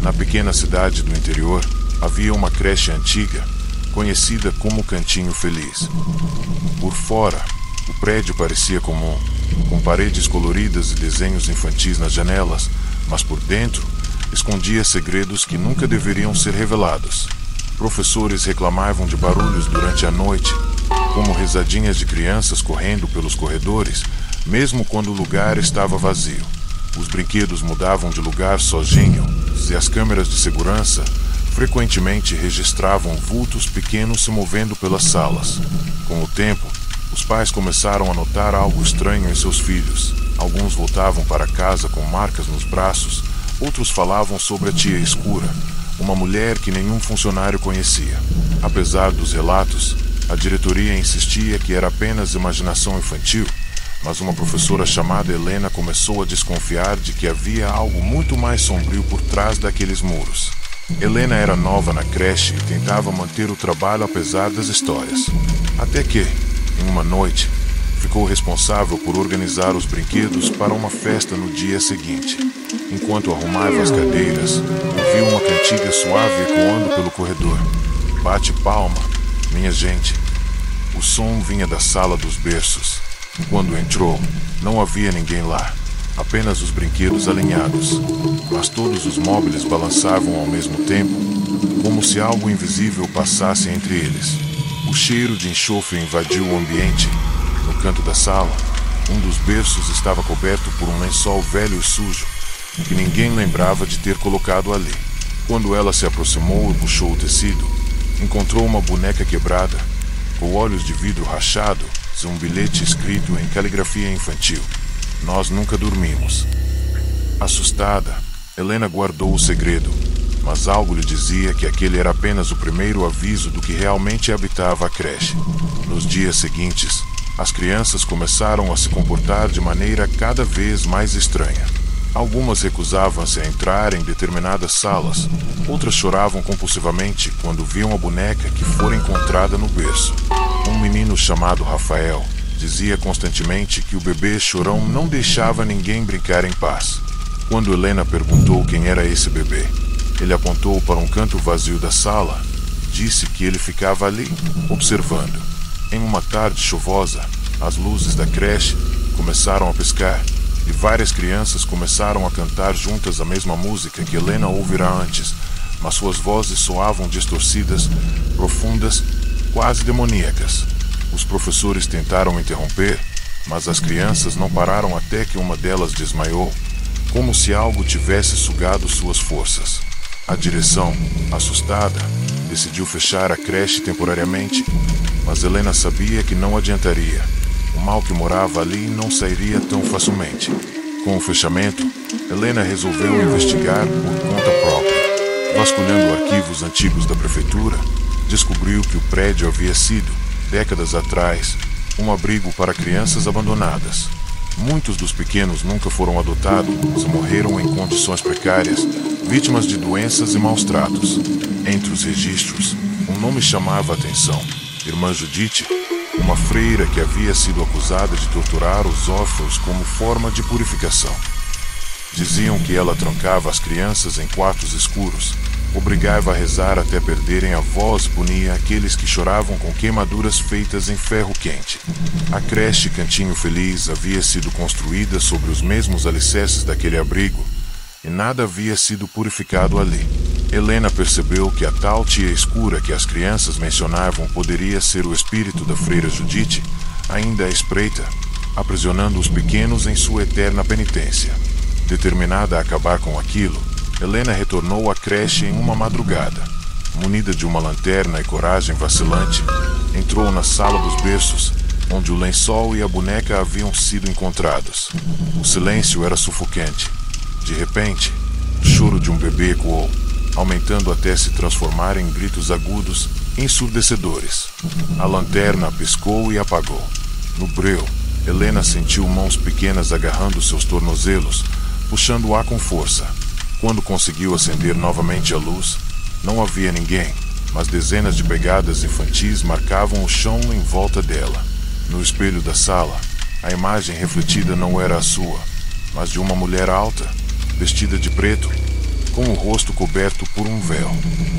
Na pequena cidade do interior, havia uma creche antiga, conhecida como Cantinho Feliz. Por fora, o prédio parecia comum, com paredes coloridas e desenhos infantis nas janelas, mas por dentro, escondia segredos que nunca deveriam ser revelados. Professores reclamavam de barulhos durante a noite, como risadinhas de crianças correndo pelos corredores, mesmo quando o lugar estava vazio. Os brinquedos mudavam de lugar sozinhos e as câmeras de segurança frequentemente registravam vultos pequenos se movendo pelas salas. Com o tempo, os pais começaram a notar algo estranho em seus filhos. Alguns voltavam para casa com marcas nos braços, outros falavam sobre a tia escura, uma mulher que nenhum funcionário conhecia. Apesar dos relatos, a diretoria insistia que era apenas imaginação infantil, mas uma professora chamada Helena começou a desconfiar de que havia algo muito mais sombrio por trás daqueles muros. Helena era nova na creche e tentava manter o trabalho apesar das histórias. Até que, em uma noite, ficou responsável por organizar os brinquedos para uma festa no dia seguinte. Enquanto arrumava as cadeiras, ouviu uma cantiga suave ecoando pelo corredor. Bate palma, minha gente. O som vinha da sala dos berços. Quando entrou, não havia ninguém lá, apenas os alinhados. Mas todos os móveis balançavam ao mesmo tempo, como se algo invisível passasse entre eles. O cheiro de enxofre invadiu o ambiente. No canto da sala, um dos berços estava coberto por um lençol velho e sujo, que ninguém lembrava de ter colocado ali. Quando ela se aproximou e puxou o tecido, encontrou uma boneca quebrada, com olhos de vidro rachado e um bilhete escrito em caligrafia infantil. Nós nunca dormimos. Assustada, Helena guardou o segredo, mas algo lhe dizia que aquele era apenas o primeiro aviso do que realmente habitava a creche. Nos dias seguintes, as crianças começaram a se comportar de maneira cada vez mais estranha. Algumas recusavam-se a entrar em determinadas salas, outras choravam compulsivamente quando viam a boneca que fora encontrada no berço. Um menino chamado Rafael dizia constantemente que o bebê chorão não deixava ninguém brincar em paz. Quando Helena perguntou quem era esse bebê, ele apontou para um canto vazio da sala, disse que ele ficava ali, observando. Em uma tarde chuvosa, as luzes da creche começaram a piscar e várias crianças começaram a cantar juntas a mesma música que Helena ouvira antes, mas suas vozes soavam distorcidas, profundas, quase demoníacas. Os professores tentaram interromper, mas as crianças não pararam até que uma delas desmaiou, como se algo tivesse sugado suas forças. A direção, assustada, decidiu fechar a creche temporariamente, mas Helena sabia que não adiantaria. O mal que morava ali não sairia tão facilmente. Com o fechamento, Helena resolveu investigar por conta própria. Vasculhando arquivos antigos da prefeitura, descobriu que o prédio havia sido, décadas atrás, um abrigo para crianças abandonadas. Muitos dos pequenos nunca foram adotados e morreram em condições precárias, vítimas de doenças e maus tratos. Entre os registros, um nome chamava a atenção: Irmã Judite, uma freira que havia sido acusada de torturar os órfãos como forma de purificação. Diziam que ela trancava as crianças em quartos escuros, obrigava a rezar até perderem a voz e punia aqueles que choravam com queimaduras feitas em ferro quente. A creche Cantinho Feliz havia sido construída sobre os mesmos alicerces daquele abrigo, e nada havia sido purificado ali. Helena percebeu que a tal tia escura que as crianças mencionavam poderia ser o espírito da freira Judite, ainda à espreita, aprisionando os pequenos em sua eterna penitência. Determinada a acabar com aquilo, Helena retornou à creche em uma madrugada. Munida de uma lanterna e coragem vacilante, entrou na sala dos berços, onde o lençol e a boneca haviam sido encontrados. O silêncio era sufocante. De repente, o choro de um bebê ecoou, aumentando até se transformar em gritos agudos, ensurdecedores. A lanterna piscou e apagou. No breu, Helena sentiu mãos pequenas agarrando seus tornozelos, puxando o ar com força. Quando conseguiu acender novamente a luz, não havia ninguém, mas dezenas de pegadas infantis marcavam o chão em volta dela. No espelho da sala, a imagem refletida não era a sua, mas de uma mulher alta, vestida de preto, com o rosto coberto por um véu.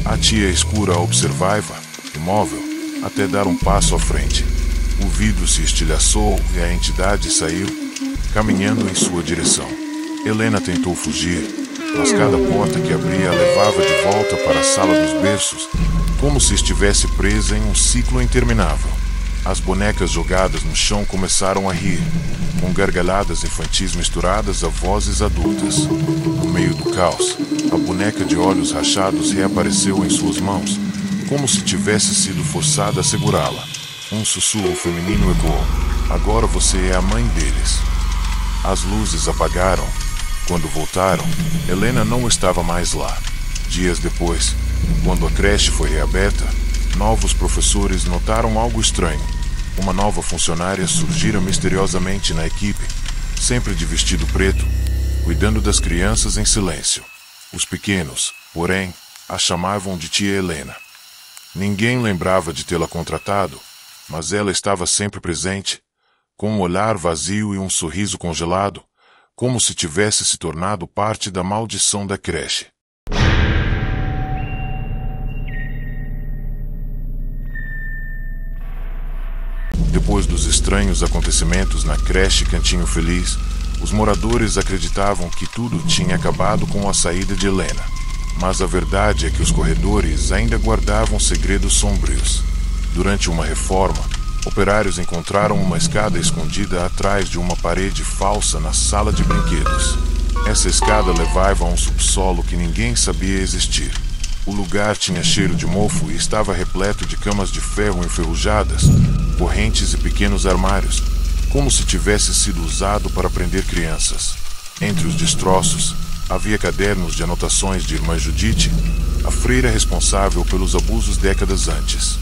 A tia escura a observava, imóvel, até dar um passo à frente. O vidro se estilhaçou e a entidade saiu, caminhando em sua direção. Helena tentou fugir, mas cada porta que abria a levava de volta para a sala dos berços, como se estivesse presa em um ciclo interminável. As bonecas jogadas no chão começaram a rir, com gargalhadas infantis misturadas a vozes adultas. No meio do caos, a boneca de olhos rachados reapareceu em suas mãos, como se tivesse sido forçada a segurá-la. Um sussurro feminino ecoou: "Agora você é a mãe deles." As luzes apagaram. Quando voltaram, Helena não estava mais lá. Dias depois, quando a creche foi reaberta, novos professores notaram algo estranho. Uma nova funcionária surgira misteriosamente na equipe, sempre de vestido preto, cuidando das crianças em silêncio. Os pequenos, porém, a chamavam de tia Helena. Ninguém lembrava de tê-la contratado, mas ela estava sempre presente, com um olhar vazio e um sorriso congelado, como se tivesse se tornado parte da maldição da creche. Depois dos estranhos acontecimentos na creche Cantinho Feliz, os moradores acreditavam que tudo tinha acabado com a saída de Helena. Mas a verdade é que os corredores ainda guardavam segredos sombrios. Durante uma reforma, operários encontraram uma escada escondida atrás de uma parede falsa na sala de brinquedos. Essa escada levava a um subsolo que ninguém sabia existir. O lugar tinha cheiro de mofo e estava repleto de camas de ferro enferrujadas, correntes e pequenos armários, como se tivesse sido usado para prender crianças. Entre os destroços, havia cadernos de anotações de Irmã Judite, a freira responsável pelos abusos décadas antes.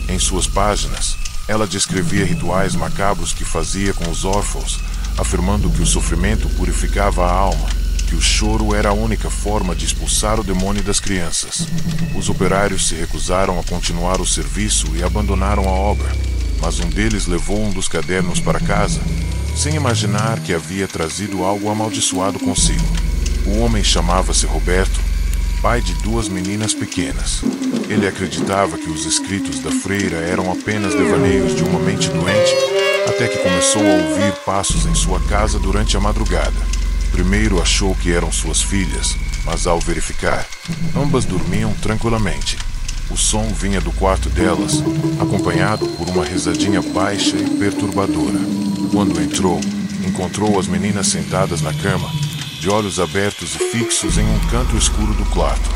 Em suas páginas, ela descrevia rituais macabros que fazia com os órfãos, afirmando que o sofrimento purificava a alma, que o choro era a única forma de expulsar o demônio das crianças. Os operários se recusaram a continuar o serviço e abandonaram a obra, mas um deles levou um dos cadernos para casa, sem imaginar que havia trazido algo amaldiçoado consigo. O homem chamava-se Roberto, pai de 2 meninas pequenas. Ele acreditava que os escritos da freira eram apenas devaneios de uma mente doente, até que começou a ouvir passos em sua casa durante a madrugada. Primeiro achou que eram suas filhas, mas ao verificar, ambas dormiam tranquilamente. O som vinha do quarto delas, acompanhado por uma risadinha baixa e perturbadora. Quando entrou, encontrou as meninas sentadas na cama, de olhos abertos e fixos em um canto escuro do quarto.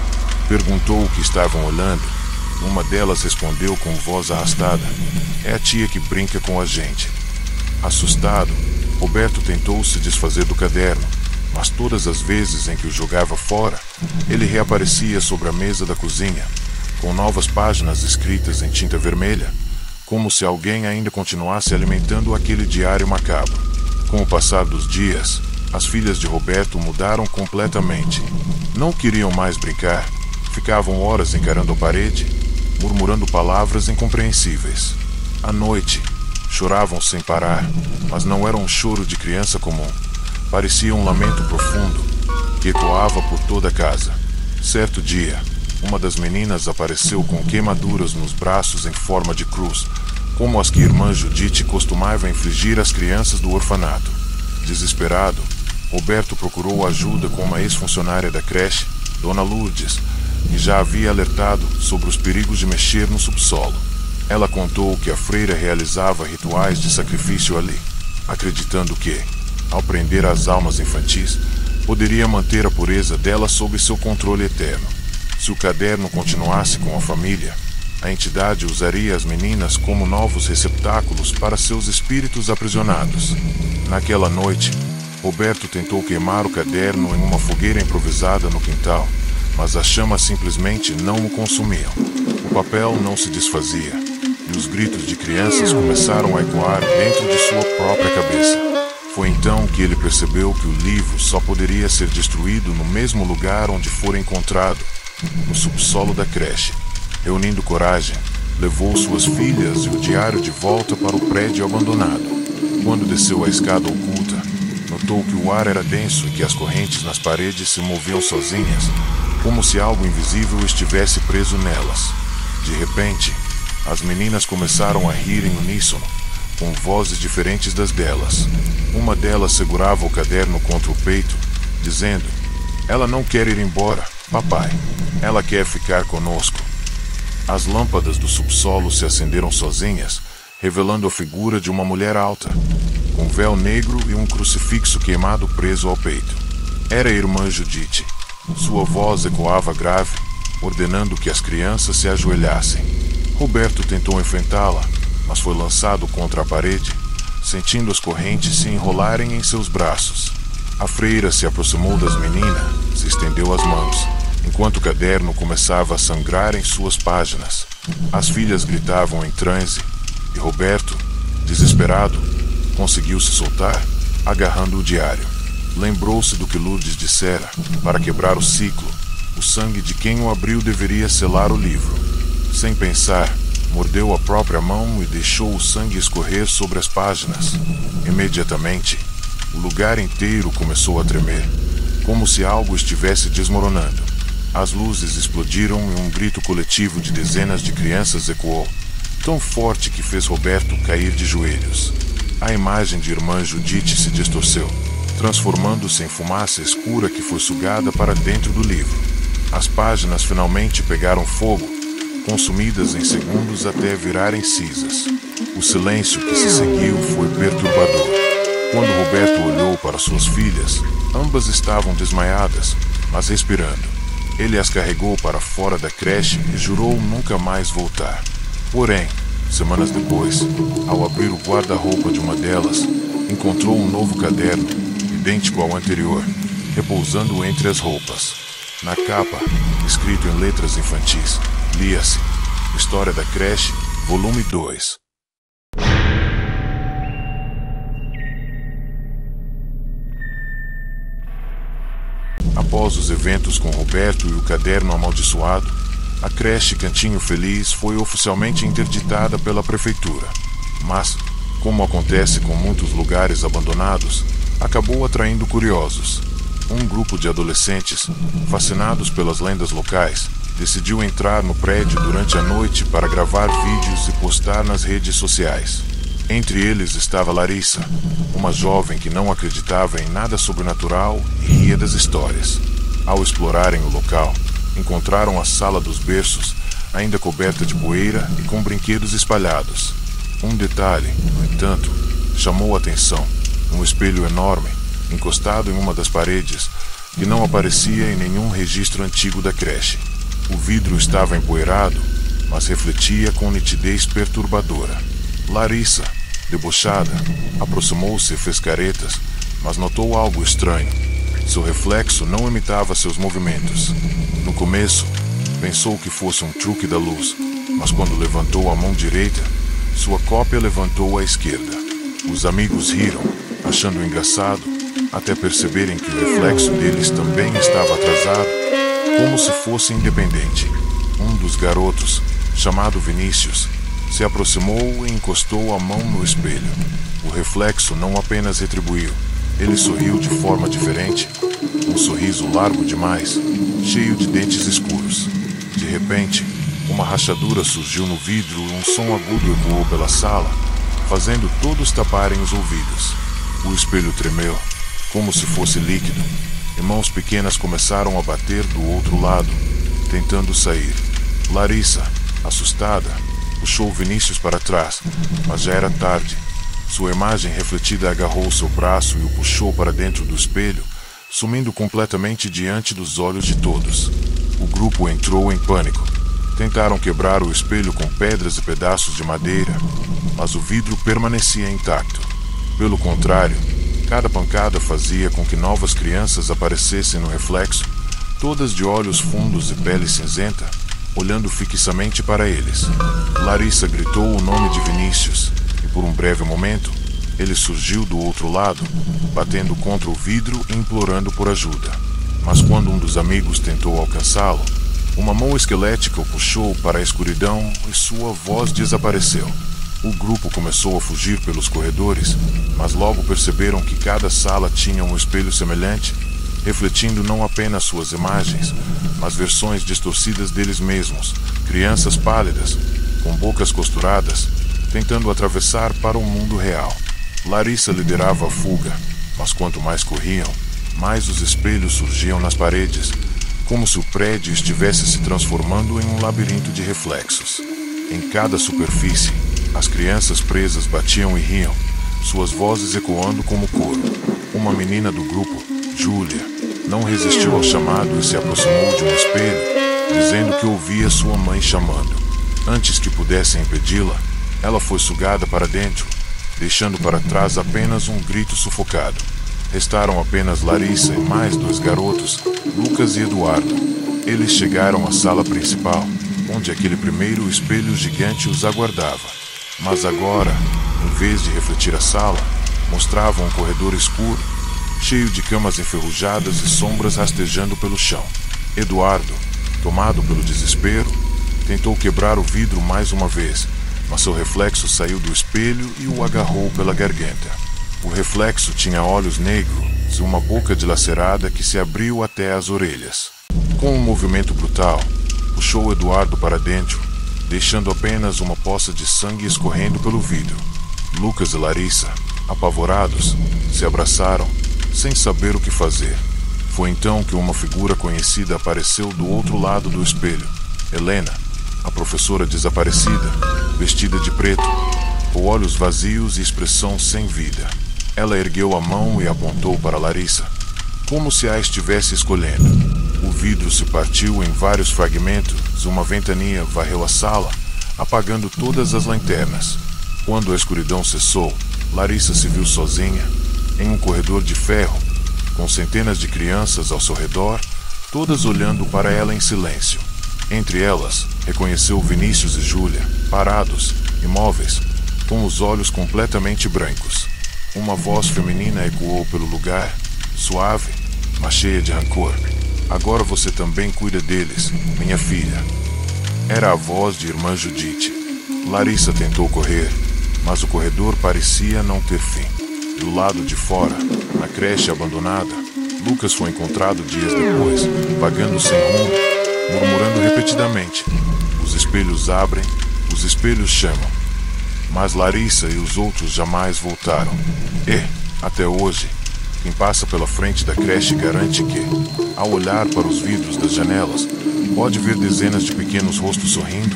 Perguntou o que estavam olhando. Uma delas respondeu com voz arrastada: "É a tia que brinca com a gente." Assustado, Roberto tentou se desfazer do caderno, mas todas as vezes em que o jogava fora, ele reaparecia sobre a mesa da cozinha, com novas páginas escritas em tinta vermelha, como se alguém ainda continuasse alimentando aquele diário macabro. Com o passar dos dias, as filhas de Roberto mudaram completamente. Não queriam mais brincar, ficavam horas encarando a parede, murmurando palavras incompreensíveis. À noite, choravam sem parar, mas não era um choro de criança comum. Parecia um lamento profundo, que ecoava por toda a casa. Certo dia, uma das meninas apareceu com queimaduras nos braços em forma de cruz, como as que Irmã Judite costumava infligir às crianças do orfanato. Desesperado, Roberto procurou ajuda com uma ex-funcionária da creche, Dona Lourdes, que já havia alertado sobre os perigos de mexer no subsolo. Ela contou que a freira realizava rituais de sacrifício ali, acreditando que, ao prender as almas infantis, poderia manter a pureza delas sob seu controle eterno. Se o caderno continuasse com a família, a entidade usaria as meninas como novos receptáculos para seus espíritos aprisionados. Naquela noite, Roberto tentou queimar o caderno em uma fogueira improvisada no quintal, mas as chamas simplesmente não o consumiam. O papel não se desfazia, e os gritos de crianças começaram a ecoar dentro de sua própria cabeça. Foi então que ele percebeu que o livro só poderia ser destruído no mesmo lugar onde fora encontrado, no subsolo da creche. Reunindo coragem, levou suas filhas e o diário de volta para o prédio abandonado. Quando desceu a escada oculta, notou que o ar era denso e que as correntes nas paredes se moviam sozinhas, como se algo invisível estivesse preso nelas. De repente, as meninas começaram a rir em uníssono, com vozes diferentes das delas. Uma delas segurava o caderno contra o peito, dizendo: "Ela não quer ir embora, papai. Ela quer ficar conosco." As lâmpadas do subsolo se acenderam sozinhas, revelando a figura de uma mulher alta, com véu negro e um crucifixo queimado preso ao peito. Era a irmã Judite. Sua voz ecoava grave, ordenando que as crianças se ajoelhassem. Roberto tentou enfrentá-la, mas foi lançado contra a parede, sentindo as correntes se enrolarem em seus braços. A freira se aproximou das meninas e estendeu as mãos, enquanto o caderno começava a sangrar em suas páginas. As filhas gritavam em transe, e Roberto, desesperado, conseguiu se soltar, agarrando o diário. Lembrou-se do que Lourdes dissera: para quebrar o ciclo, o sangue de quem o abriu deveria selar o livro. Sem pensar, mordeu a própria mão e deixou o sangue escorrer sobre as páginas. Imediatamente, o lugar inteiro começou a tremer, como se algo estivesse desmoronando. As luzes explodiram e um grito coletivo de dezenas de crianças ecoou, tão forte que fez Roberto cair de joelhos. A imagem de irmã Judite se distorceu, transformando-se em fumaça escura que foi sugada para dentro do livro. As páginas finalmente pegaram fogo, consumidas em segundos até virarem cinzas. O silêncio que se seguiu foi perturbador. Quando Roberto olhou para suas filhas, ambas estavam desmaiadas, mas respirando. Ele as carregou para fora da creche e jurou nunca mais voltar. Porém, semanas depois, ao abrir o guarda-roupa de uma delas, encontrou um novo caderno, idêntico ao anterior, repousando entre as roupas. Na capa, escrito em letras infantis, lia-se: História da Creche, volume 2. Após os eventos com Roberto e o caderno amaldiçoado, a creche Cantinho Feliz foi oficialmente interditada pela prefeitura. Mas, como acontece com muitos lugares abandonados, acabou atraindo curiosos. Um grupo de adolescentes, fascinados pelas lendas locais, decidiu entrar no prédio durante a noite para gravar vídeos e postar nas redes sociais. Entre eles estava Larissa, uma jovem que não acreditava em nada sobrenatural e ria das histórias. Ao explorarem o local, encontraram a sala dos berços, ainda coberta de poeira e com brinquedos espalhados. Um detalhe, no entanto, chamou a atenção: um espelho enorme, encostado em uma das paredes, que não aparecia em nenhum registro antigo da creche. O vidro estava empoeirado, mas refletia com nitidez perturbadora. Larissa, debochada, aproximou-se e fez caretas, mas notou algo estranho. Seu reflexo não imitava seus movimentos. No começo, pensou que fosse um truque da luz, mas quando levantou a mão direita, sua cópia levantou a esquerda. Os amigos riram, achando engraçado, até perceberem que o reflexo deles também estava atrasado, como se fosse independente. Um dos garotos, chamado Vinícius, se aproximou e encostou a mão no espelho. O reflexo não apenas retribuiu, ele sorriu de forma diferente, um sorriso largo demais, cheio de dentes escuros. De repente, uma rachadura surgiu no vidro e um som agudo ecoou pela sala, fazendo todos taparem os ouvidos. O espelho tremeu, como se fosse líquido, e mãos pequenas começaram a bater do outro lado, tentando sair. Larissa, assustada, puxou Vinícius para trás, mas já era tarde. Sua imagem refletida agarrou seu braço e o puxou para dentro do espelho, sumindo completamente diante dos olhos de todos. O grupo entrou em pânico. Tentaram quebrar o espelho com pedras e pedaços de madeira, mas o vidro permanecia intacto. Pelo contrário, cada pancada fazia com que novas crianças aparecessem no reflexo, todas de olhos fundos e pele cinzenta, olhando fixamente para eles. Larissa gritou o nome de Vinícius, e por um breve momento, Ele surgiu do outro lado, batendo contra o vidro e implorando por ajuda. Mas quando um dos amigos tentou alcançá-lo, uma mão esquelética o puxou para a escuridão e sua voz desapareceu. O grupo começou a fugir pelos corredores, mas logo perceberam que cada sala tinha um espelho semelhante, refletindo não apenas suas imagens, mas versões distorcidas deles mesmos, crianças pálidas, com bocas costuradas, tentando atravessar para o mundo real. Larissa liderava a fuga, mas quanto mais corriam, mais os espelhos surgiam nas paredes, como se o prédio estivesse se transformando em um labirinto de reflexos. Em cada superfície, as crianças presas batiam e riam, suas vozes ecoando como coro. Uma menina do grupo, Júlia, não resistiu ao chamado e se aproximou de um espelho, dizendo que ouvia sua mãe chamando. Antes que pudessem impedi-la, ela foi sugada para dentro, deixando para trás apenas um grito sufocado. Restaram apenas Larissa e mais 2 garotos, Lucas e Eduardo. Eles chegaram à sala principal, onde aquele primeiro espelho gigante os aguardava. Mas agora, em vez de refletir a sala, mostrava um corredor escuro, cheio de camas enferrujadas e sombras rastejando pelo chão. Eduardo, tomado pelo desespero, tentou quebrar o vidro mais uma vez, mas seu reflexo saiu do espelho e o agarrou pela garganta. O reflexo tinha olhos negros e uma boca dilacerada que se abriu até as orelhas. Com um movimento brutal, puxou Eduardo para dentro, deixando apenas uma poça de sangue escorrendo pelo vidro. Lucas e Larissa, apavorados, se abraçaram, sem saber o que fazer. Foi então que uma figura conhecida apareceu do outro lado do espelho. Helena, a professora desaparecida, vestida de preto, com olhos vazios e expressão sem vida. Ela ergueu a mão e apontou para Larissa, como se a estivesse escolhendo. O vidro se partiu em vários fragmentos e uma ventania varreu a sala, apagando todas as lanternas. Quando a escuridão cessou, Larissa se viu sozinha, em um corredor de ferro, com centenas de crianças ao seu redor, todas olhando para ela em silêncio. Entre elas, reconheceu Vinícius e Júlia, parados, imóveis, com os olhos completamente brancos. Uma voz feminina ecoou pelo lugar, suave, mas cheia de rancor. Agora você também cuida deles, minha filha. Era a voz de irmã Judite. Larissa tentou correr, mas o corredor parecia não ter fim. Do lado de fora, na creche abandonada, Lucas foi encontrado dias depois, vagando sem rumo, murmurando repetidamente: os espelhos abrem, os espelhos chamam. Mas Larissa e os outros jamais voltaram. E, até hoje, quem passa pela frente da creche garante que, ao olhar para os vidros das janelas, pode ver dezenas de pequenos rostos sorrindo,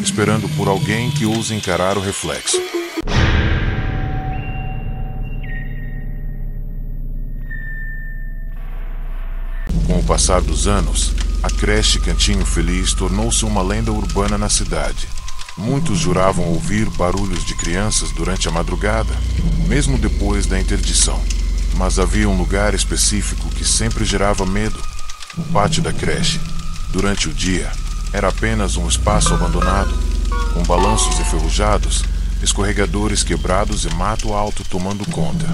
esperando por alguém que ouse encarar o reflexo. Com o passar dos anos, a creche Cantinho Feliz tornou-se uma lenda urbana na cidade. Muitos juravam ouvir barulhos de crianças durante a madrugada, mesmo depois da interdição. Mas havia um lugar específico que sempre gerava medo: o pátio da creche. Durante o dia, era apenas um espaço abandonado, com balanços enferrujados, escorregadores quebrados e mato alto tomando conta.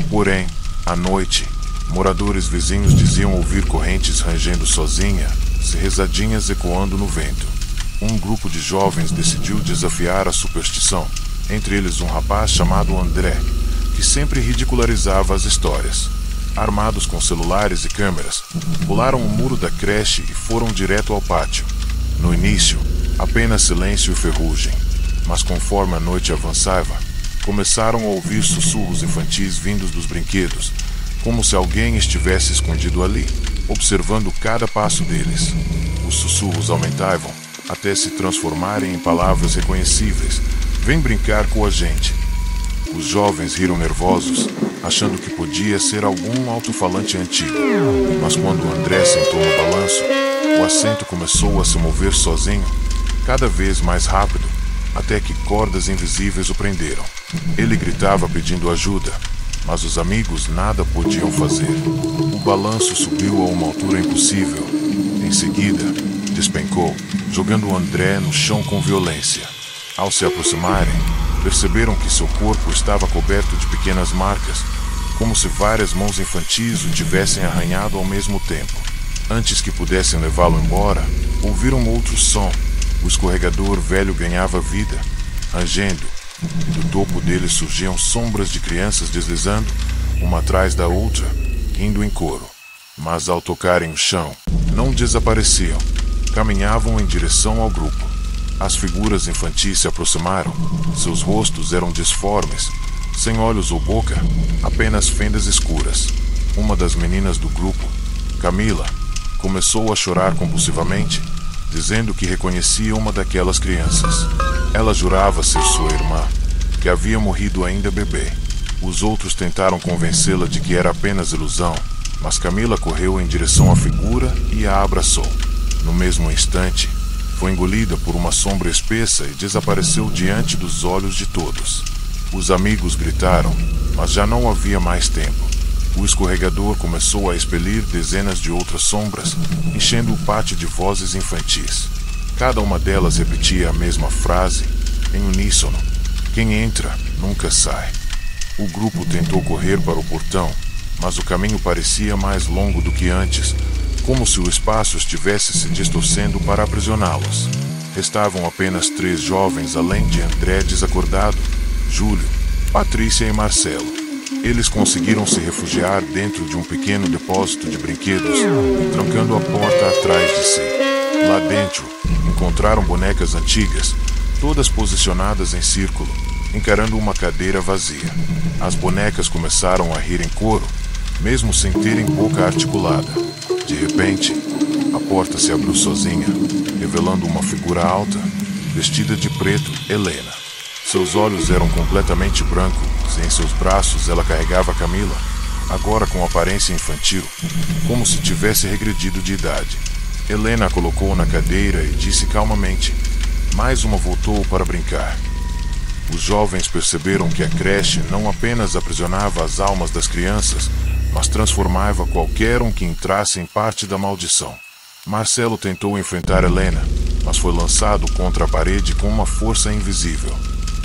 Porém, à noite, moradores vizinhos diziam ouvir correntes rangendo sozinha, e rezadinhas ecoando no vento. Um grupo de jovens decidiu desafiar a superstição, entre eles um rapaz chamado André, que sempre ridicularizava as histórias. Armados com celulares e câmeras, pularam o muro da creche e foram direto ao pátio. No início, apenas silêncio e ferrugem, mas conforme a noite avançava, começaram a ouvir sussurros infantis vindos dos brinquedos, como se alguém estivesse escondido ali, observando cada passo deles. Os sussurros aumentavam, até se transformarem em palavras reconhecíveis: vem brincar com a gente. Os jovens riram nervosos, achando que podia ser algum alto-falante antigo. Mas quando André sentou no balanço, o assento começou a se mover sozinho, cada vez mais rápido, até que cordas invisíveis o prenderam. Ele gritava pedindo ajuda, mas os amigos nada podiam fazer. O balanço subiu a uma altura impossível. Em seguida, despencou, jogando André no chão com violência. Ao se aproximarem, Perceberam que seu corpo estava coberto de pequenas marcas, como se várias mãos infantis o tivessem arranhado ao mesmo tempo. Antes que pudessem levá-lo embora, ouviram outro som. O escorregador velho ganhava vida, rangendo, e do topo dele surgiam sombras de crianças deslizando, uma atrás da outra, rindo em coro. Mas ao tocarem o chão, não desapareciam, caminhavam em direção ao grupo. As figuras infantis se aproximaram. Seus rostos eram disformes, sem olhos ou boca, apenas fendas escuras. Uma das meninas do grupo, Camila, começou a chorar compulsivamente, dizendo que reconhecia uma daquelas crianças. Ela jurava ser sua irmã, que havia morrido ainda bebê. Os outros tentaram convencê-la de que era apenas ilusão, mas Camila correu em direção à figura e a abraçou. No mesmo instante, foi engolida por uma sombra espessa e desapareceu diante dos olhos de todos. Os amigos gritaram, mas já não havia mais tempo. O escorregador começou a expelir dezenas de outras sombras, enchendo o pátio de vozes infantis. Cada uma delas repetia a mesma frase, em uníssono: "Quem entra, nunca sai." O grupo tentou correr para o portão, mas o caminho parecia mais longo do que antes, como se o espaço estivesse se distorcendo para aprisioná-los. Restavam apenas 3 jovens, além de André desacordado, Júlio, Patrícia e Marcelo. Eles conseguiram se refugiar dentro de um pequeno depósito de brinquedos, trancando a porta atrás de si. Lá dentro, encontraram bonecas antigas, todas posicionadas em círculo, encarando uma cadeira vazia. As bonecas começaram a rir em coro, mesmo sem terem boca articulada. De repente, a porta se abriu sozinha, revelando uma figura alta, vestida de preto, Helena. Seus olhos eram completamente brancos e em seus braços ela carregava Camila, agora com aparência infantil, como se tivesse regredido de idade. Helena a colocou na cadeira e disse calmamente: "Mais uma voltou para brincar." Os jovens perceberam que a creche não apenas aprisionava as almas das crianças, mas transformava qualquer um que entrasse em parte da maldição. Marcelo tentou enfrentar Helena, mas foi lançado contra a parede com uma força invisível.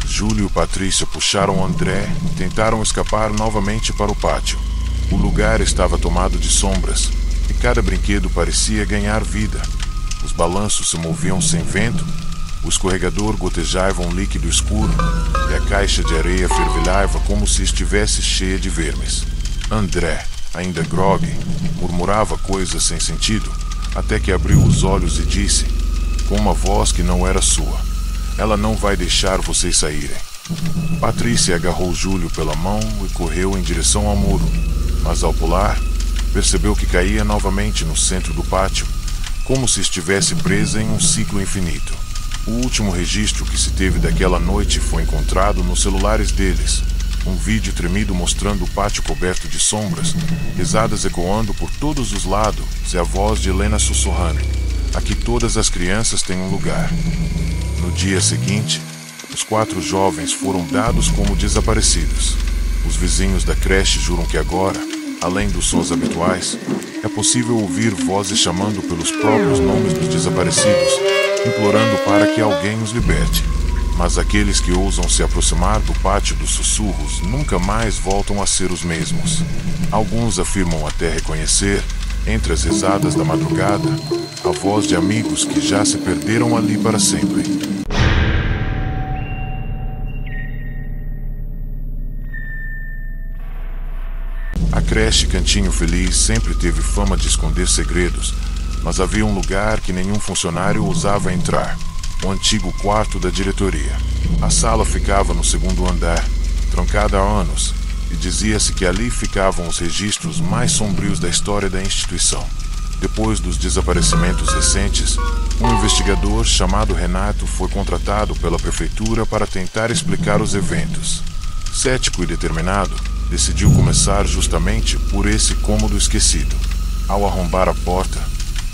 Júlio e Patrícia puxaram André e tentaram escapar novamente para o pátio. O lugar estava tomado de sombras, e cada brinquedo parecia ganhar vida. Os balanços se moviam sem vento, o escorregador gotejava um líquido escuro, e a caixa de areia fervilhava como se estivesse cheia de vermes. André, ainda grogue, murmurava coisas sem sentido, até que abriu os olhos e disse, com uma voz que não era sua: "Ela não vai deixar vocês saírem." Patrícia agarrou Júlio pela mão e correu em direção ao muro, mas ao pular, percebeu que caía novamente no centro do pátio, como se estivesse presa em um ciclo infinito. O último registro que se teve daquela noite foi encontrado nos celulares deles. Um vídeo tremido mostrando o pátio coberto de sombras, risadas ecoando por todos os lados e a voz de Helena sussurrando: "Aqui todas as crianças têm um lugar." No dia seguinte, os 4 jovens foram dados como desaparecidos. Os vizinhos da creche juram que agora, além dos sons habituais, é possível ouvir vozes chamando pelos próprios nomes dos desaparecidos, implorando para que alguém os liberte. Mas aqueles que ousam se aproximar do pátio dos sussurros nunca mais voltam a ser os mesmos. Alguns afirmam até reconhecer, entre as risadas da madrugada, a voz de amigos que já se perderam ali para sempre. A creche Cantinho Feliz sempre teve fama de esconder segredos, mas havia um lugar que nenhum funcionário ousava entrar: o antigo quarto da diretoria. A sala ficava no 2º andar, trancada há anos, e dizia-se que ali ficavam os registros mais sombrios da história da instituição. Depois dos desaparecimentos recentes, um investigador chamado Renato foi contratado pela prefeitura para tentar explicar os eventos. Cético e determinado, decidiu começar justamente por esse cômodo esquecido. Ao arrombar a porta,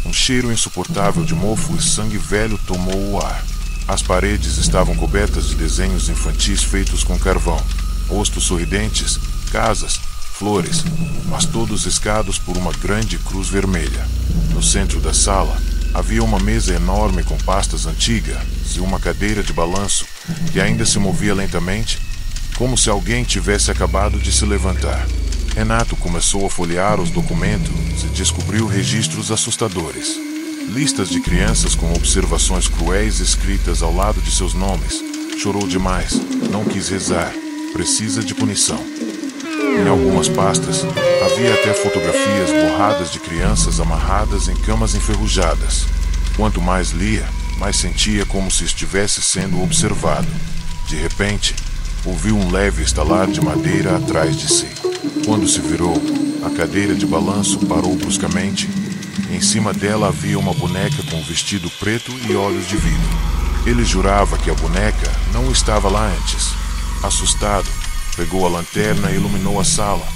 um cheiro insuportável de mofo e sangue velho tomou o ar. As paredes estavam cobertas de desenhos infantis feitos com carvão, rostos sorridentes, casas, flores, mas todos riscados por uma grande cruz vermelha. No centro da sala, Havia uma mesa enorme com pastas antigas e uma cadeira de balanço que ainda se movia lentamente, como se alguém tivesse acabado de se levantar. Renato começou a folhear os documentos e descobriu registros assustadores. Listas de crianças com observações cruéis escritas ao lado de seus nomes. Chorou demais, não quis rezar, precisa de punição. Em algumas pastas, havia até fotografias borradas de crianças amarradas em camas enferrujadas. Quanto mais lia, mais sentia como se estivesse sendo observado. De repente, ouviu um leve estalar de madeira atrás de si. Quando se virou, a cadeira de balanço parou bruscamente. Em cima dela havia uma boneca com vestido preto e olhos de vidro. Ele jurava que a boneca não estava lá antes. Assustado, pegou a lanterna e iluminou a sala,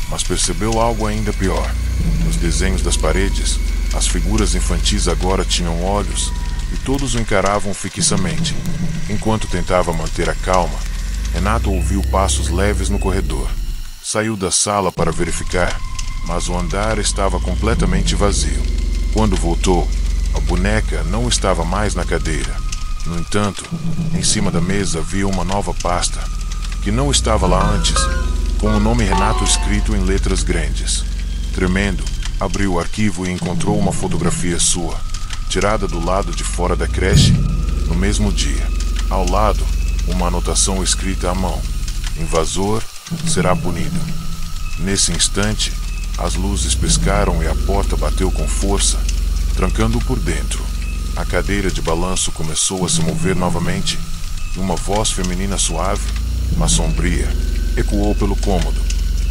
mas percebeu algo ainda pior. Nos desenhos das paredes, as figuras infantis agora tinham olhos e todos o encaravam fixamente. Enquanto tentava manter a calma, Renato ouviu passos leves no corredor. Saiu da sala para verificar, mas o andar estava completamente vazio. Quando voltou, a boneca não estava mais na cadeira. No entanto, em cima da mesa havia uma nova pasta, que não estava lá antes, com o nome Renato escrito em letras grandes. Tremendo, abriu o arquivo e encontrou uma fotografia sua, tirada do lado de fora da creche, no mesmo dia. Ao lado, uma anotação escrita à mão: invasor será punido. Nesse instante, as luzes piscaram e a porta bateu com força, trancando-o por dentro. A cadeira de balanço começou a se mover novamente, e uma voz feminina suave, mas sombria, ecoou pelo cômodo.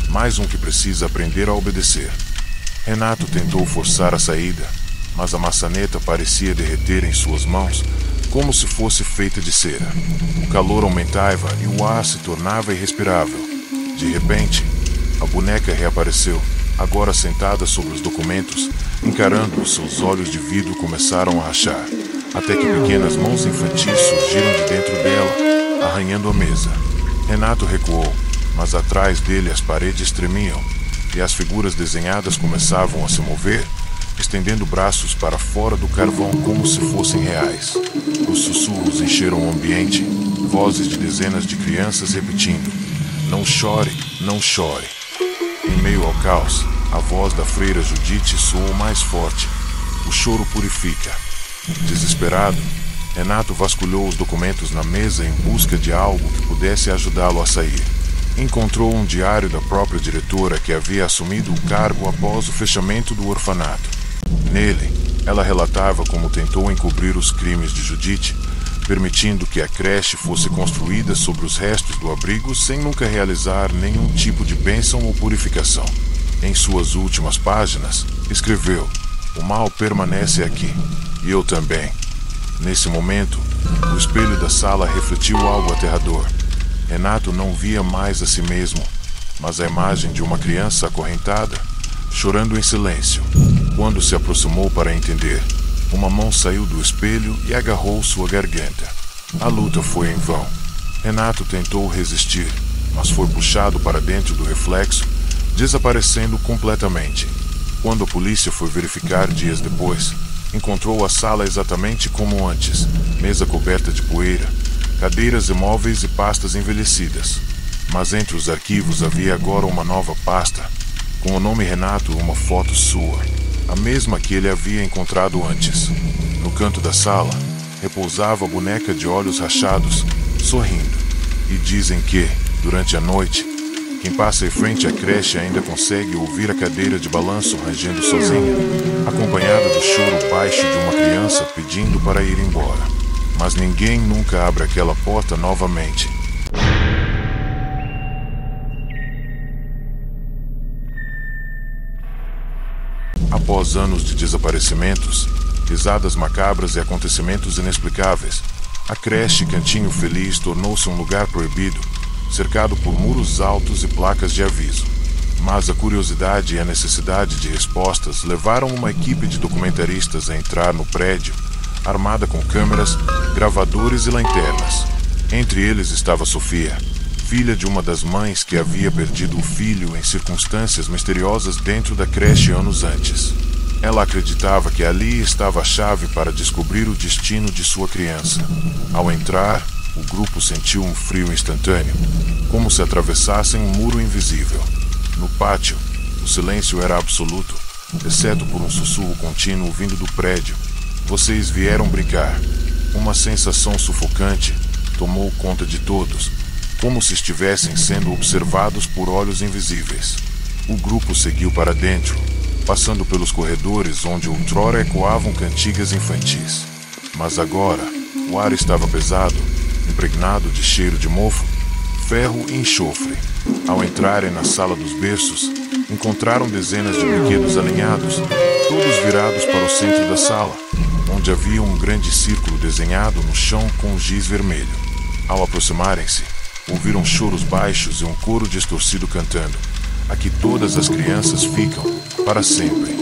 Mais um que precisa aprender a obedecer. Renato tentou forçar a saída, mas a maçaneta parecia derreter em suas mãos, como se fosse feita de cera. O calor aumentava e o ar se tornava irrespirável. De repente, a boneca reapareceu, agora sentada sobre os documentos, encarando-os. Seus olhos de vidro começaram a rachar, até que pequenas mãos infantis surgiram de dentro dela, arranhando a mesa. Renato recuou, mas atrás dele as paredes tremiam, e as figuras desenhadas começavam a se mover, estendendo braços para fora do carvão como se fossem reais. Os sussurros encheram o ambiente, vozes de dezenas de crianças repetindo: "Não chore, não chore." Em meio ao caos, a voz da freira Judite soou mais forte: "O choro purifica." Desesperado, Renato vasculhou os documentos na mesa em busca de algo que pudesse ajudá-lo a sair. Encontrou um diário da própria diretora que havia assumido o cargo após o fechamento do orfanato. Nele, ela relatava como tentou encobrir os crimes de Judite, permitindo que a creche fosse construída sobre os restos do abrigo sem nunca realizar nenhum tipo de bênção ou purificação. Em suas últimas páginas, escreveu: "O mal permanece aqui, e eu também." Nesse momento, o espelho da sala refletiu algo aterrador. Renato não via mais a si mesmo, mas a imagem de uma criança acorrentada, chorando em silêncio. Quando se aproximou para entender, uma mão saiu do espelho e agarrou sua garganta. A luta foi em vão. Renato tentou resistir, mas foi puxado para dentro do reflexo, desaparecendo completamente. Quando a polícia foi verificar dias depois, encontrou a sala exatamente como antes: mesa coberta de poeira, cadeiras imóveis e pastas envelhecidas. Mas entre os arquivos havia agora uma nova pasta, com o nome Renato e uma foto sua, a mesma que ele havia encontrado antes. No canto da sala, repousava a boneca de olhos rachados, sorrindo. E dizem que, durante a noite, quem passa em frente à creche ainda consegue ouvir a cadeira de balanço rangendo sozinha, acompanhada do choro baixo de uma criança pedindo para ir embora. Mas ninguém nunca abre aquela porta novamente. Após anos de desaparecimentos, risadas macabras e acontecimentos inexplicáveis, a creche Cantinho Feliz tornou-se um lugar proibido, cercado por muros altos e placas de aviso. Mas a curiosidade e a necessidade de respostas levaram uma equipe de documentaristas a entrar no prédio, armada com câmeras, gravadores e lanternas. Entre eles estava Sofia, filha de uma das mães que havia perdido o filho em circunstâncias misteriosas dentro da creche anos antes. Ela acreditava que ali estava a chave para descobrir o destino de sua criança. Ao entrar, o grupo sentiu um frio instantâneo, como se atravessassem um muro invisível. No pátio, o silêncio era absoluto, exceto por um sussurro contínuo vindo do prédio. Vocês vieram brincar. Uma sensação sufocante tomou conta de todos, como se estivessem sendo observados por olhos invisíveis. O grupo seguiu para dentro, passando pelos corredores onde outrora ecoavam cantigas infantis. Mas agora, o ar estava pesado, impregnado de cheiro de mofo, ferro e enxofre. Ao entrarem na sala dos berços, encontraram dezenas de brinquedos alinhados, todos virados para o centro da sala, onde havia um grande círculo desenhado no chão com um giz vermelho. Ao aproximarem-se, ouviram choros baixos e um coro distorcido cantando: "Aqui todas as crianças ficam, para sempre."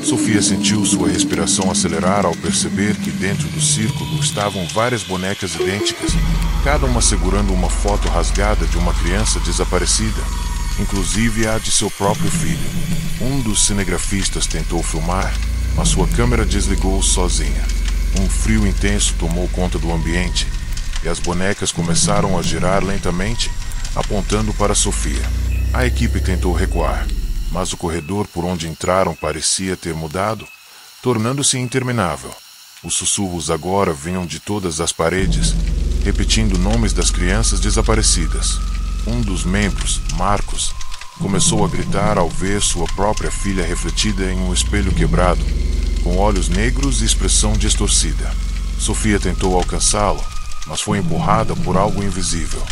Sofia sentiu sua respiração acelerar ao perceber que dentro do círculo estavam várias bonecas idênticas, cada uma segurando uma foto rasgada de uma criança desaparecida, inclusive a de seu próprio filho. Um dos cinegrafistas tentou filmar, mas sua câmera desligou sozinha. Um frio intenso tomou conta do ambiente, e as bonecas começaram a girar lentamente, apontando para Sofia. A equipe tentou recuar, mas o corredor por onde entraram parecia ter mudado, tornando-se interminável. Os sussurros agora vinham de todas as paredes, repetindo nomes das crianças desaparecidas. Um dos membros, Marcos, começou a gritar ao ver sua própria filha refletida em um espelho quebrado, com olhos negros e expressão distorcida. Sofia tentou alcançá-lo, mas foi empurrada por algo invisível.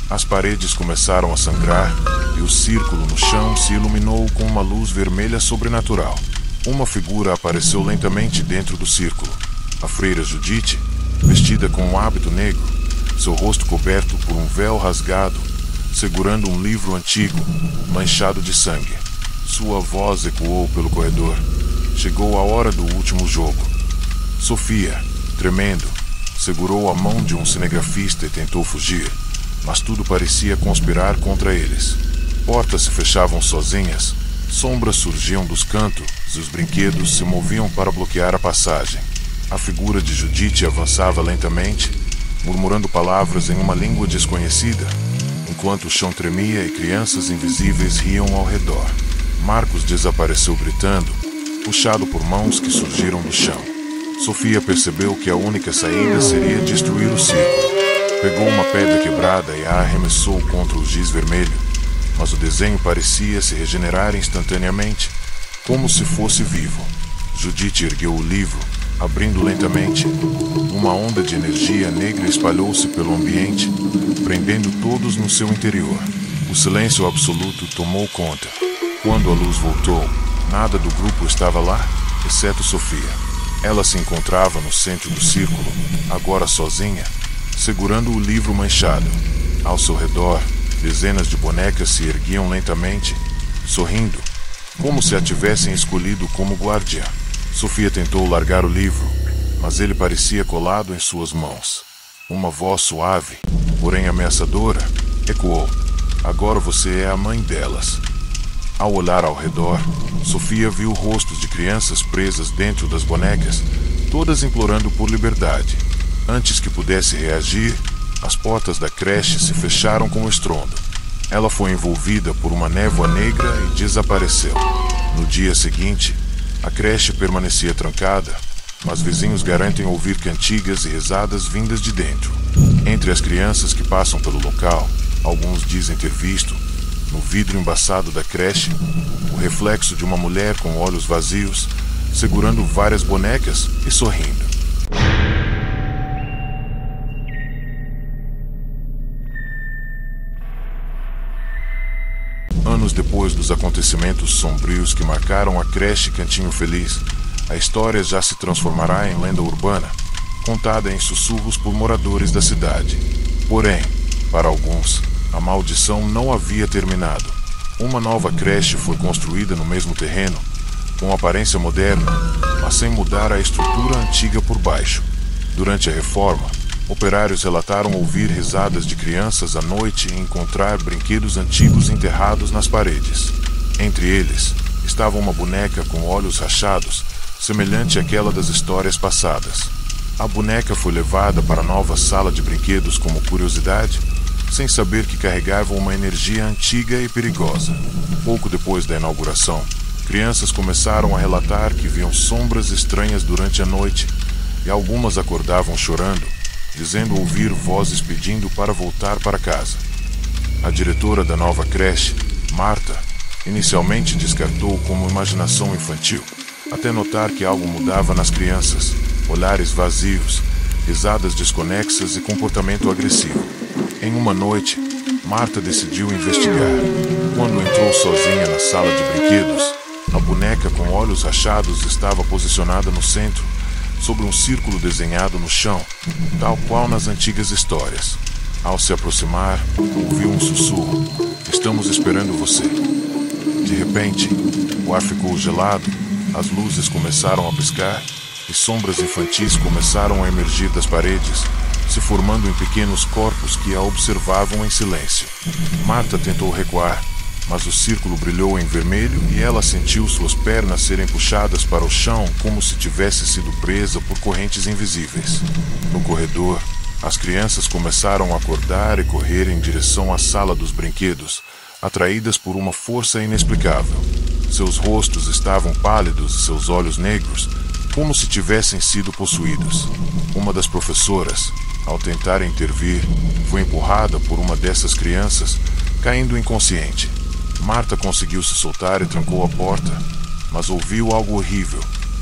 As paredes começaram a sangrar e o círculo no chão se iluminou com uma luz vermelha sobrenatural. Uma figura apareceu lentamente dentro do círculo. A freira Judite, vestida com um hábito negro, seu rosto coberto por um véu rasgado, segurando um livro antigo, manchado de sangue. Sua voz ecoou pelo corredor. Chegou a hora do último jogo. Sofia, tremendo, segurou a mão de um cinegrafista e tentou fugir, mas tudo parecia conspirar contra eles. Portas se fechavam sozinhas, sombras surgiam dos cantos e os brinquedos se moviam para bloquear a passagem. A figura de Judite avançava lentamente, murmurando palavras em uma língua desconhecida, enquanto o chão tremia e crianças invisíveis riam ao redor. Marcos desapareceu gritando, puxado por mãos que surgiram do chão. Sofia percebeu que a única saída seria destruir o círculo. Pegou uma pedra quebrada e a arremessou contra o giz vermelho, mas o desenho parecia se regenerar instantaneamente, como se fosse vivo. Judite ergueu o livro, abrindo lentamente. Uma onda de energia negra espalhou-se pelo ambiente, prendendo todos no seu interior. O silêncio absoluto tomou conta. Quando a luz voltou, nada do grupo estava lá, exceto Sofia. Ela se encontrava no centro do círculo, agora sozinha, segurando o livro manchado. Ao seu redor, dezenas de bonecas se erguiam lentamente, sorrindo, como se a tivessem escolhido como guardiã. Sofia tentou largar o livro, mas ele parecia colado em suas mãos. Uma voz suave, porém ameaçadora, ecoou: "Agora você é a mãe delas." Ao olhar ao redor, Sofia viu rostos de crianças presas dentro das bonecas, todas implorando por liberdade. Antes que pudesse reagir, as portas da creche se fecharam com estrondo. Ela foi envolvida por uma névoa negra e desapareceu. No dia seguinte, a creche permanecia trancada, mas vizinhos garantem ouvir cantigas e risadas vindas de dentro. Entre as crianças que passam pelo local, alguns dizem ter visto, no vidro embaçado da creche, o reflexo de uma mulher com olhos vazios, segurando várias bonecas e sorrindo. Anos depois dos acontecimentos sombrios que marcaram a creche Cantinho Feliz, a história já se transformará em lenda urbana, contada em sussurros por moradores da cidade. Porém, para alguns, a maldição não havia terminado. Uma nova creche foi construída no mesmo terreno, com aparência moderna, mas sem mudar a estrutura antiga por baixo. Durante a reforma, operários relataram ouvir risadas de crianças à noite e encontrar brinquedos antigos enterrados nas paredes. Entre eles, estava uma boneca com olhos rachados, semelhante àquela das histórias passadas. A boneca foi levada para a nova sala de brinquedos como curiosidade, sem saber que carregava uma energia antiga e perigosa. Pouco depois da inauguração, crianças começaram a relatar que viam sombras estranhas durante a noite, e algumas acordavam chorando, dizendo ouvir vozes pedindo para voltar para casa. A diretora da nova creche, Marta, inicialmente descartou como imaginação infantil, até notar que algo mudava nas crianças, olhares vazios, risadas desconexas e comportamento agressivo. Em uma noite, Marta decidiu investigar. Quando entrou sozinha na sala de brinquedos, a boneca com olhos rachados estava posicionada no centro, sobre um círculo desenhado no chão, tal qual nas antigas histórias. Ao se aproximar, ouviu um sussurro: "Estamos esperando você." De repente, o ar ficou gelado, as luzes começaram a piscar e sombras infantis começaram a emergir das paredes, se formando em pequenos corpos que a observavam em silêncio. Marta tentou recuar, mas o círculo brilhou em vermelho e ela sentiu suas pernas serem puxadas para o chão como se tivesse sido presa por correntes invisíveis. No corredor, as crianças começaram a acordar e correr em direção à sala dos brinquedos, atraídas por uma força inexplicável. Seus rostos estavam pálidos e seus olhos negros, como se tivessem sido possuídos. Uma das professoras, ao tentar intervir, foi empurrada por uma dessas crianças, caindo inconsciente. Marta conseguiu se soltar e trancou a porta, mas ouviu algo horrível: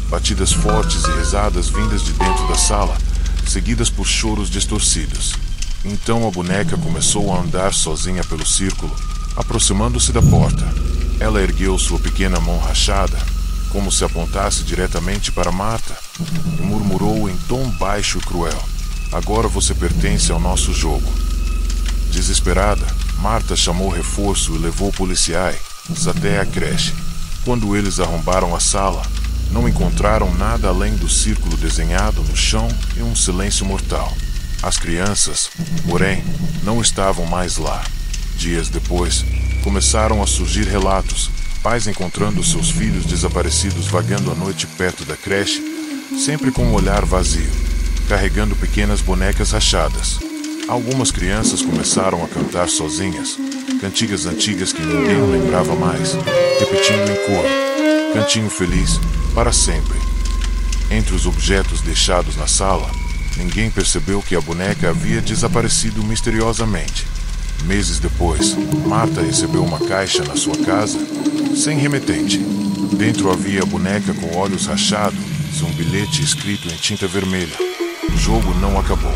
batidas fortes e risadas vindas de dentro da sala, seguidas por choros distorcidos. Então a boneca começou a andar sozinha pelo círculo, aproximando-se da porta. Ela ergueu sua pequena mão rachada, como se apontasse diretamente para Marta, e murmurou em tom baixo e cruel: "Agora você pertence ao nosso jogo." Desesperada, Marta chamou reforço e levou policiais até a creche. Quando eles arrombaram a sala, não encontraram nada além do círculo desenhado no chão e um silêncio mortal. As crianças, porém, não estavam mais lá. Dias depois, começaram a surgir relatos, pais encontrando seus filhos desaparecidos vagando à noite perto da creche, sempre com um olhar vazio, carregando pequenas bonecas rachadas. Algumas crianças começaram a cantar sozinhas, cantigas antigas que ninguém lembrava mais, repetindo em coro: "Cantinho feliz, para sempre." Entre os objetos deixados na sala, ninguém percebeu que a boneca havia desaparecido misteriosamente. Meses depois, Marta recebeu uma caixa na sua casa, sem remetente. Dentro havia a boneca com olhos rachados e um bilhete escrito em tinta vermelha: "O jogo não acabou."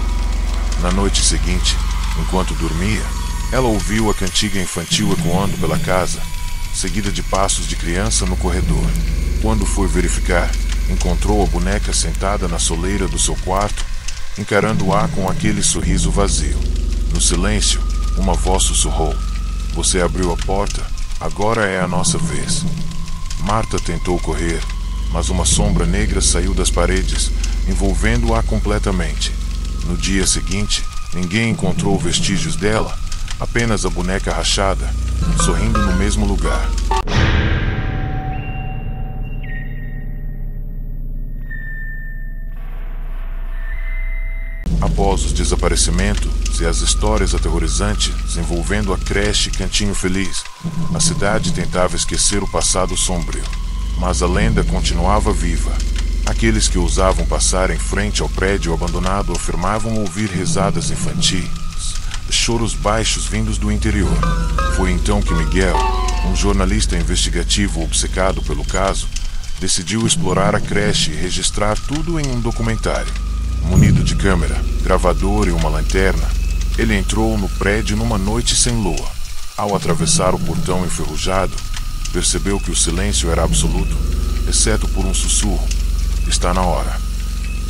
Na noite seguinte, enquanto dormia, ela ouviu a cantiga infantil ecoando pela casa, seguida de passos de criança no corredor. Quando foi verificar, encontrou a boneca sentada na soleira do seu quarto, encarando-a com aquele sorriso vazio. No silêncio, uma voz sussurrou: "Você abriu a porta, agora é a nossa vez." Marta tentou correr, mas uma sombra negra saiu das paredes, envolvendo-a completamente. No dia seguinte, ninguém encontrou vestígios dela, apenas a boneca rachada, sorrindo no mesmo lugar. Após os desaparecimentos e as histórias aterrorizantes envolvendo a creche Cantinho Feliz, a cidade tentava esquecer o passado sombrio, mas a lenda continuava viva. Aqueles que ousavam passar em frente ao prédio abandonado afirmavam ouvir risadas infantis, choros baixos vindos do interior. Foi então que Miguel, um jornalista investigativo obcecado pelo caso, decidiu explorar a creche e registrar tudo em um documentário. Munido de câmera, gravador e uma lanterna, ele entrou no prédio numa noite sem lua. Ao atravessar o portão enferrujado, percebeu que o silêncio era absoluto, exceto por um sussurro: "Está na hora."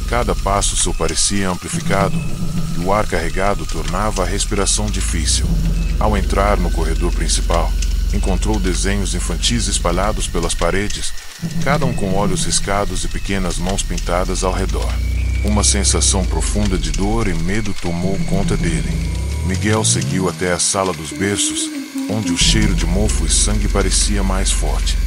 Cada passo seu parecia amplificado, e o ar carregado tornava a respiração difícil. Ao entrar no corredor principal, encontrou desenhos infantis espalhados pelas paredes, cada um com olhos riscados e pequenas mãos pintadas ao redor. Uma sensação profunda de dor e medo tomou conta dele. Miguel seguiu até a sala dos berços, onde o cheiro de mofo e sangue parecia mais forte.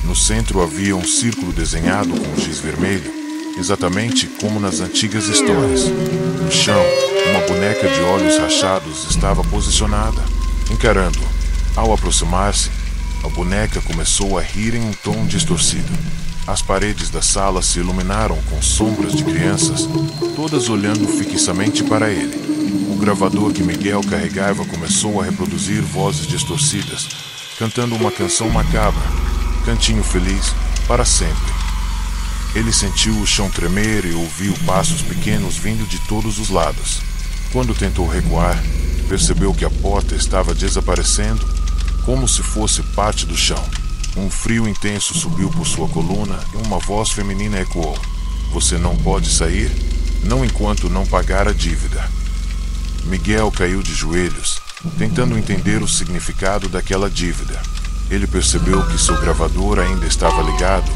No centro havia um círculo desenhado com giz vermelho, exatamente como nas antigas histórias. No chão, uma boneca de olhos rachados estava posicionada, encarando-o. Ao aproximar-se, a boneca começou a rir em um tom distorcido. As paredes da sala se iluminaram com sombras de crianças, todas olhando fixamente para ele. O gravador que Miguel carregava começou a reproduzir vozes distorcidas, cantando uma canção macabra, Cantinho Feliz, para sempre. Ele sentiu o chão tremer e ouviu passos pequenos vindo de todos os lados. Quando tentou recuar, percebeu que a porta estava desaparecendo, como se fosse parte do chão. Um frio intenso subiu por sua coluna e uma voz feminina ecoou: "Você não pode sair, não enquanto não pagar a dívida." Miguel caiu de joelhos, tentando entender o significado daquela dívida. Ele percebeu que seu gravador ainda estava ligado.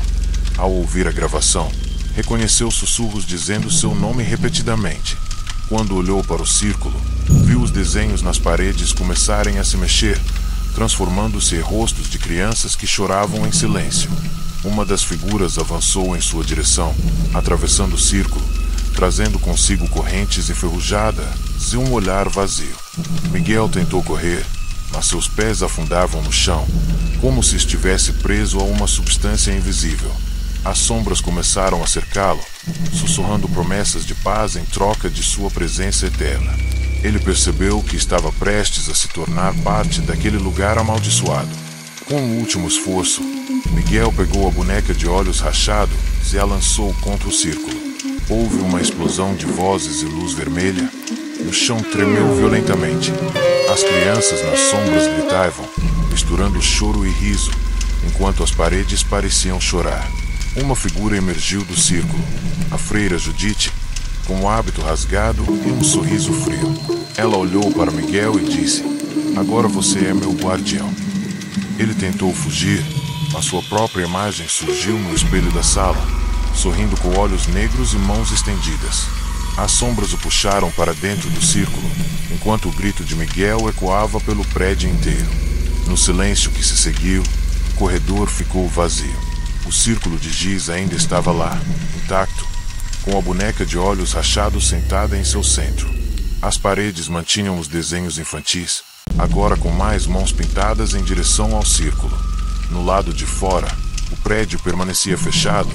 Ao ouvir a gravação, reconheceu sussurros dizendo seu nome repetidamente. Quando olhou para o círculo, viu os desenhos nas paredes começarem a se mexer, transformando-se em rostos de crianças que choravam em silêncio. Uma das figuras avançou em sua direção, atravessando o círculo, trazendo consigo correntes enferrujadas e um olhar vazio. Miguel tentou correr, mas seus pés afundavam no chão, como se estivesse preso a uma substância invisível. As sombras começaram a cercá-lo, sussurrando promessas de paz em troca de sua presença eterna. Ele percebeu que estava prestes a se tornar parte daquele lugar amaldiçoado. Com um último esforço, Miguel pegou a boneca de olhos rachados e a lançou contra o círculo. Houve uma explosão de vozes e luz vermelha, e o chão tremeu violentamente. As crianças nas sombras gritavam, misturando choro e riso, enquanto as paredes pareciam chorar. Uma figura emergiu do círculo, a freira Judite, com o hábito rasgado e um sorriso frio. Ela olhou para Miguel e disse: "Agora você é meu guardião." Ele tentou fugir, mas sua própria imagem surgiu no espelho da sala, sorrindo com olhos negros e mãos estendidas. As sombras o puxaram para dentro do círculo, enquanto o grito de Miguel ecoava pelo prédio inteiro. No silêncio que se seguiu, o corredor ficou vazio. O círculo de giz ainda estava lá, intacto, com a boneca de olhos rachados sentada em seu centro. As paredes mantinham os desenhos infantis, agora com mais mãos pintadas em direção ao círculo. No lado de fora, o prédio permanecia fechado,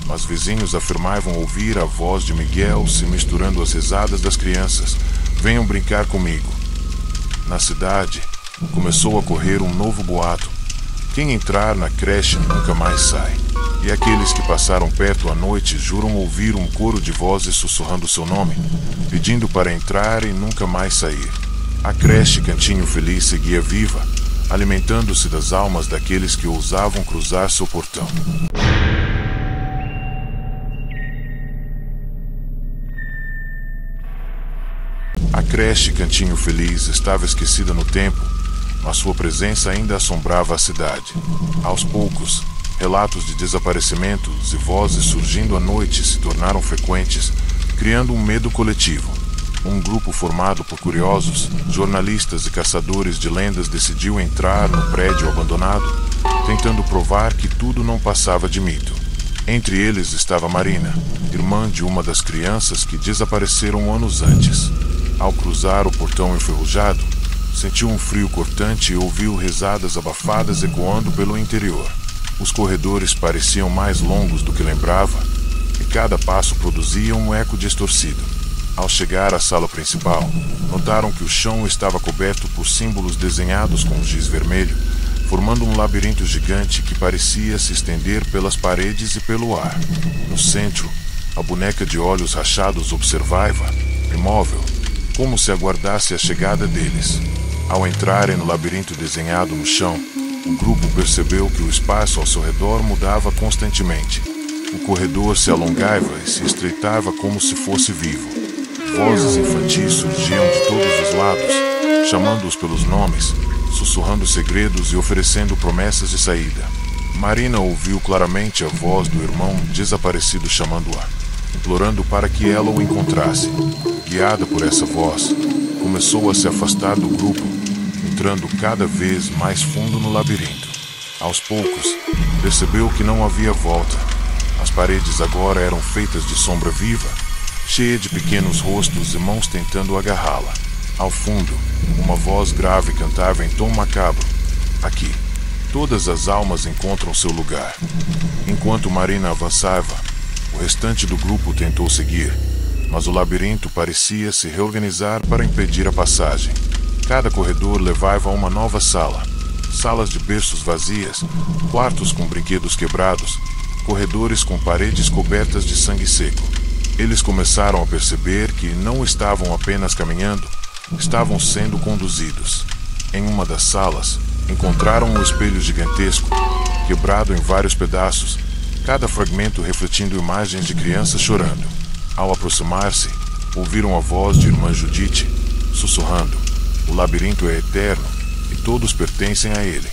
mas vizinhos afirmavam ouvir a voz de Miguel se misturando às risadas das crianças. "Venham brincar comigo." Na cidade, começou a correr um novo boato: quem entrar na creche nunca mais sai. E aqueles que passaram perto à noite juram ouvir um coro de vozes sussurrando seu nome, pedindo para entrar e nunca mais sair. A creche Cantinho Feliz seguia viva, alimentando-se das almas daqueles que ousavam cruzar seu portão. A creche Cantinho Feliz estava esquecida no tempo, mas sua presença ainda assombrava a cidade. Aos poucos, relatos de desaparecimentos e vozes surgindo à noite se tornaram frequentes, criando um medo coletivo. Um grupo formado por curiosos, jornalistas e caçadores de lendas decidiu entrar no prédio abandonado, tentando provar que tudo não passava de mito. Entre eles estava Marina, irmã de uma das crianças que desapareceram anos antes. Ao cruzar o portão enferrujado, sentiu um frio cortante e ouviu risadas abafadas ecoando pelo interior. Os corredores pareciam mais longos do que lembrava, e cada passo produzia um eco distorcido. Ao chegar à sala principal, notaram que o chão estava coberto por símbolos desenhados com giz vermelho, formando um labirinto gigante que parecia se estender pelas paredes e pelo ar. No centro, a boneca de olhos rachados observava, imóvel, como se aguardasse a chegada deles. Ao entrarem no labirinto desenhado no chão, o grupo percebeu que o espaço ao seu redor mudava constantemente. O corredor se alongava e se estreitava como se fosse vivo. Vozes infantis surgiam de todos os lados, chamando-os pelos nomes, sussurrando segredos e oferecendo promessas de saída. Marina ouviu claramente a voz do irmão desaparecido chamando-a, implorando para que ela o encontrasse. Guiada por essa voz, começou a se afastar do grupo, entrando cada vez mais fundo no labirinto. Aos poucos, percebeu que não havia volta. As paredes agora eram feitas de sombra viva, cheia de pequenos rostos e mãos tentando agarrá-la. Ao fundo, uma voz grave cantava em tom macabro: "Aqui, todas as almas encontram seu lugar." Enquanto Marina avançava, o restante do grupo tentou seguir, mas o labirinto parecia se reorganizar para impedir a passagem. Cada corredor levava a uma nova sala. Salas de berços vazias, quartos com brinquedos quebrados, corredores com paredes cobertas de sangue seco. Eles começaram a perceber que não estavam apenas caminhando, estavam sendo conduzidos. Em uma das salas, encontraram um espelho gigantesco, quebrado em vários pedaços, cada fragmento refletindo imagens de crianças chorando. Ao aproximar-se, ouviram a voz de irmã Judite, sussurrando: "O labirinto é eterno e todos pertencem a ele."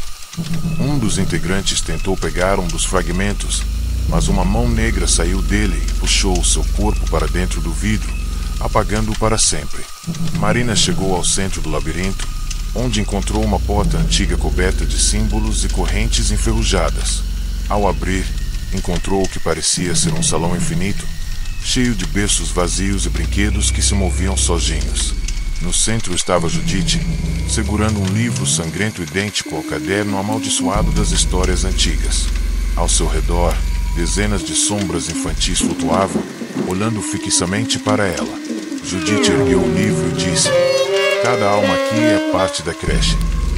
Um dos integrantes tentou pegar um dos fragmentos, mas uma mão negra saiu dele e puxou seu corpo para dentro do vidro, apagando-o para sempre. Marina chegou ao centro do labirinto, onde encontrou uma porta antiga coberta de símbolos e correntes enferrujadas. Ao abrir, encontrou o que parecia ser um salão infinito, cheio de berços vazios e brinquedos que se moviam sozinhos. No centro estava Judite, segurando um livro sangrento idêntico ao caderno amaldiçoado das histórias antigas. Ao seu redor, dezenas de sombras infantis flutuavam, olhando fixamente para ela. Judite ergueu o livro e disse: "Cada alma aqui é parte da creche.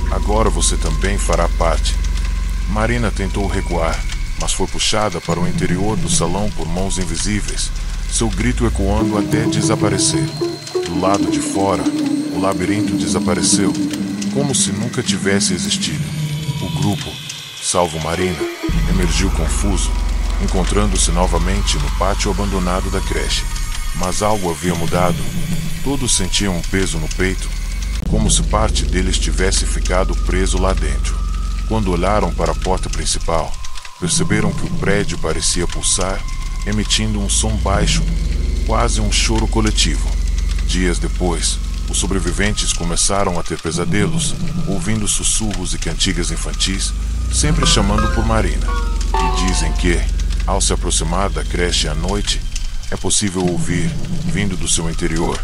Agora você também fará parte." Marina tentou recuar, mas foi puxada para o interior do salão por mãos invisíveis, seu grito ecoando até desaparecer. Do lado de fora, o labirinto desapareceu, como se nunca tivesse existido. O grupo, salvo Marina, emergiu confuso, encontrando-se novamente no pátio abandonado da creche. Mas algo havia mudado. Todos sentiam um peso no peito, como se parte deles tivesse ficado preso lá dentro. Quando olharam para a porta principal, perceberam que o prédio parecia pulsar, emitindo um som baixo, quase um choro coletivo. Dias depois, os sobreviventes começaram a ter pesadelos, ouvindo sussurros e cantigas infantis, sempre chamando por Marina. E dizem que, ao se aproximar da creche à noite, é possível ouvir, vindo do seu interior,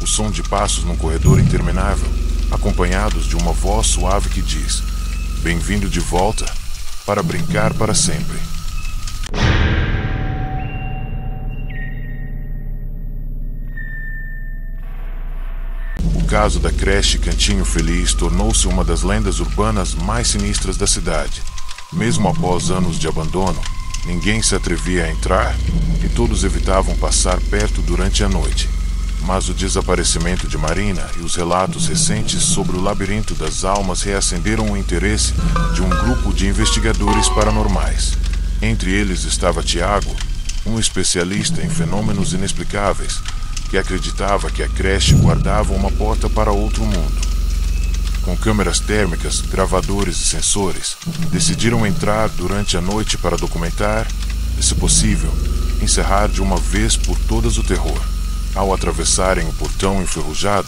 o som de passos num corredor interminável, acompanhados de uma voz suave que diz: "Bem-vindo de volta, para brincar para sempre." O caso da creche Cantinho Feliz tornou-se uma das lendas urbanas mais sinistras da cidade. Mesmo após anos de abandono, ninguém se atrevia a entrar e todos evitavam passar perto durante a noite. Mas o desaparecimento de Marina e os relatos recentes sobre o labirinto das almas reacenderam o interesse de um grupo de investigadores paranormais. Entre eles estava Tiago, um especialista em fenômenos inexplicáveis, que acreditava que a creche guardava uma porta para outro mundo. Com câmeras térmicas, gravadores e sensores, decidiram entrar durante a noite para documentar e, se possível, encerrar de uma vez por todas o terror. Ao atravessarem o portão enferrujado,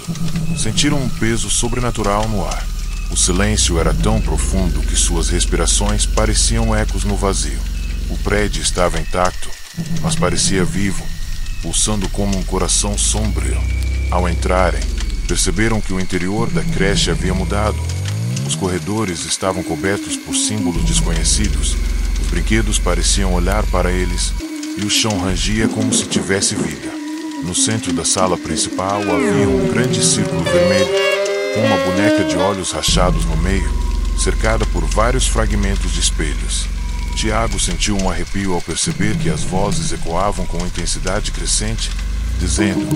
sentiram um peso sobrenatural no ar. O silêncio era tão profundo que suas respirações pareciam ecos no vazio. O prédio estava intacto, mas parecia vivo, pulsando como um coração sombrio. Ao entrarem, perceberam que o interior da creche havia mudado. Os corredores estavam cobertos por símbolos desconhecidos, os brinquedos pareciam olhar para eles e o chão rangia como se tivesse vida. No centro da sala principal havia um grande círculo vermelho, com uma boneca de olhos rachados no meio, cercada por vários fragmentos de espelhos. Tiago sentiu um arrepio ao perceber que as vozes ecoavam com intensidade crescente, dizendo: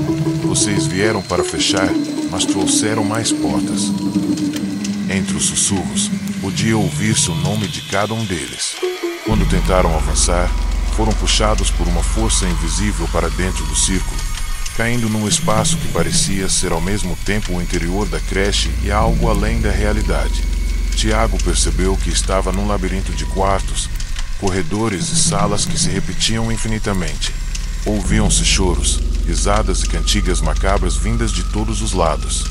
"Vocês vieram para fechar, mas trouxeram mais portas." Entre os sussurros, podia ouvir-se o nome de cada um deles. Quando tentaram avançar, foram puxados por uma força invisível para dentro do círculo, caindo num espaço que parecia ser ao mesmo tempo o interior da creche e algo além da realidade. Tiago percebeu que estava num labirinto de quartos, corredores e salas que se repetiam infinitamente. Ouviam-se choros, risadas e cantigas macabras vindas de todos os lados.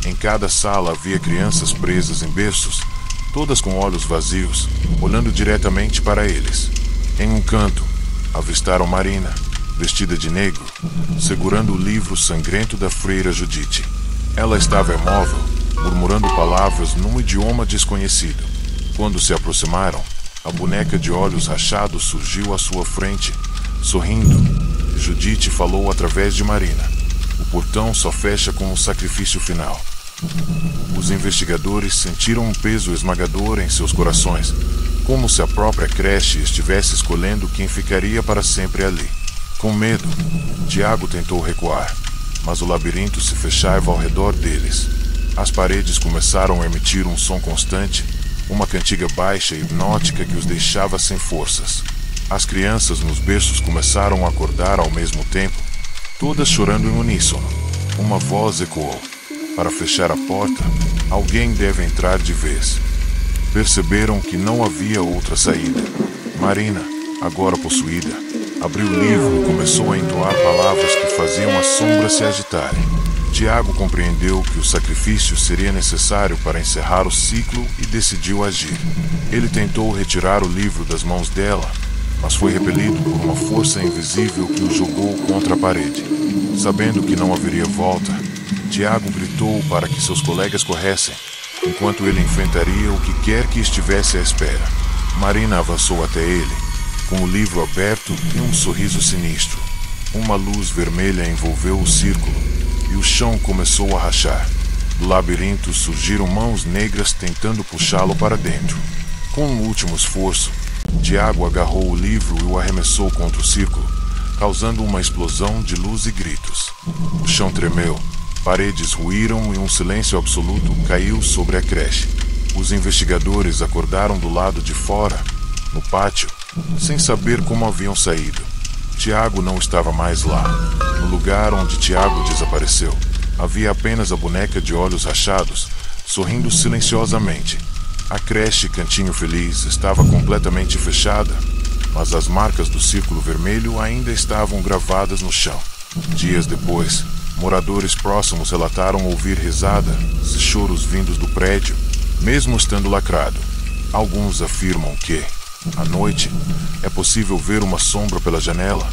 Em cada sala havia crianças presas em berços, todas com olhos vazios, olhando diretamente para eles. Em um canto, avistaram Marina, vestida de negro, segurando o livro sangrento da freira Judite. Ela estava imóvel, murmurando palavras num idioma desconhecido. Quando se aproximaram, a boneca de olhos rachados surgiu à sua frente, sorrindo. Judite falou através de Marina. O portão só fecha com o sacrifício final. Os investigadores sentiram um peso esmagador em seus corações, como se a própria creche estivesse escolhendo quem ficaria para sempre ali. Com medo, Tiago tentou recuar, mas o labirinto se fechava ao redor deles. As paredes começaram a emitir um som constante, uma cantiga baixa e hipnótica que os deixava sem forças. As crianças nos berços começaram a acordar ao mesmo tempo, todas chorando em uníssono. Uma voz ecoou. Para fechar a porta, alguém deve entrar de vez. Perceberam que não havia outra saída. Marina, agora possuída, abriu o livro e começou a entoar palavras que faziam as sombras se agitarem. Tiago compreendeu que o sacrifício seria necessário para encerrar o ciclo e decidiu agir. Ele tentou retirar o livro das mãos dela, mas foi repelido por uma força invisível que o jogou contra a parede. Sabendo que não haveria volta, Tiago gritou para que seus colegas corressem, enquanto ele enfrentaria o que quer que estivesse à espera. Marina avançou até ele, com o livro aberto e um sorriso sinistro. Uma luz vermelha envolveu o círculo, e o chão começou a rachar. Do labirinto surgiram mãos negras tentando puxá-lo para dentro. Com um último esforço, Tiago agarrou o livro e o arremessou contra o círculo, causando uma explosão de luz e gritos. O chão tremeu, paredes ruíram e um silêncio absoluto caiu sobre a creche. Os investigadores acordaram do lado de fora, no pátio, sem saber como haviam saído. Tiago não estava mais lá. No lugar onde Tiago desapareceu, havia apenas a boneca de olhos rachados, sorrindo silenciosamente. A creche Cantinho Feliz estava completamente fechada, mas as marcas do círculo vermelho ainda estavam gravadas no chão. Dias depois, moradores próximos relataram ouvir risadas e choros vindos do prédio, mesmo estando lacrado. Alguns afirmam que, à noite, é possível ver uma sombra pela janela,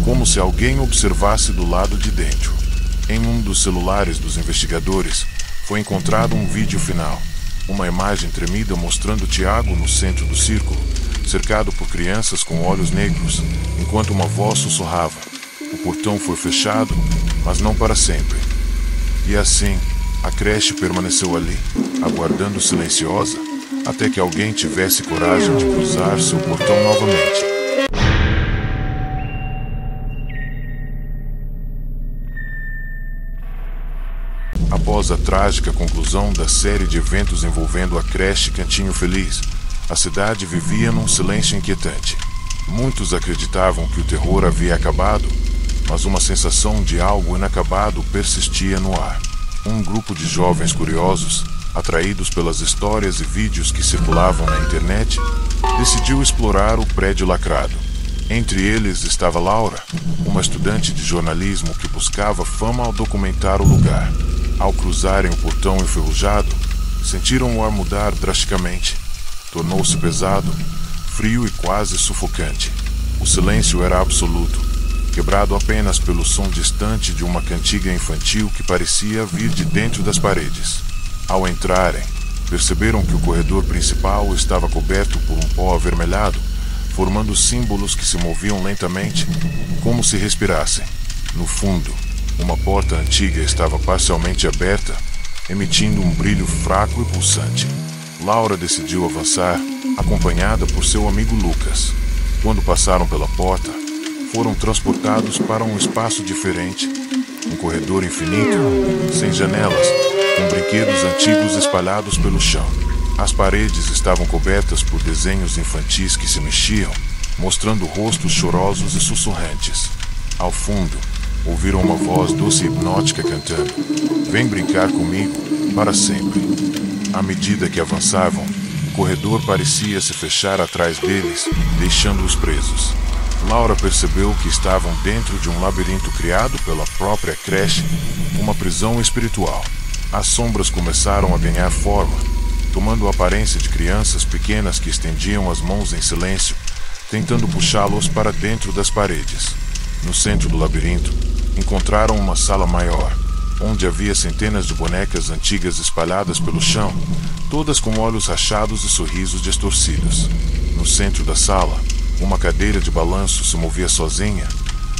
como se alguém observasse do lado de dentro. Em um dos celulares dos investigadores, foi encontrado um vídeo final. Uma imagem tremida mostrando Tiago no centro do círculo, cercado por crianças com olhos negros, enquanto uma voz sussurrava. O portão foi fechado, mas não para sempre. E assim, a creche permaneceu ali, aguardando silenciosa, até que alguém tivesse coragem de cruzar seu portão novamente. Após a trágica conclusão da série de eventos envolvendo a creche Cantinho Feliz, a cidade vivia num silêncio inquietante. Muitos acreditavam que o terror havia acabado, mas uma sensação de algo inacabado persistia no ar. Um grupo de jovens curiosos, atraídos pelas histórias e vídeos que circulavam na internet, decidiu explorar o prédio lacrado. Entre eles estava Laura, uma estudante de jornalismo que buscava fama ao documentar o lugar. Ao cruzarem o portão enferrujado, sentiram o ar mudar drasticamente. Tornou-se pesado, frio e quase sufocante. O silêncio era absoluto, quebrado apenas pelo som distante de uma cantiga infantil que parecia vir de dentro das paredes. Ao entrarem, perceberam que o corredor principal estava coberto por um pó avermelhado, formando símbolos que se moviam lentamente, como se respirassem. No fundo, uma porta antiga estava parcialmente aberta, emitindo um brilho fraco e pulsante. Laura decidiu avançar, acompanhada por seu amigo Lucas. Quando passaram pela porta, foram transportados para um espaço diferente, um corredor infinito, sem janelas, com brinquedos antigos espalhados pelo chão. As paredes estavam cobertas por desenhos infantis que se mexiam, mostrando rostos chorosos e sussurrantes. Ao fundo, ouviram uma voz doce e hipnótica cantando: "Vem brincar comigo, para sempre." À medida que avançavam, o corredor parecia se fechar atrás deles, deixando-os presos. Laura percebeu que estavam dentro de um labirinto criado pela própria creche, uma prisão espiritual. As sombras começaram a ganhar forma, tomando a aparência de crianças pequenas que estendiam as mãos em silêncio, tentando puxá-los para dentro das paredes. No centro do labirinto, encontraram uma sala maior, onde havia centenas de bonecas antigas espalhadas pelo chão, todas com olhos rachados e sorrisos distorcidos. No centro da sala, uma cadeira de balanço se movia sozinha,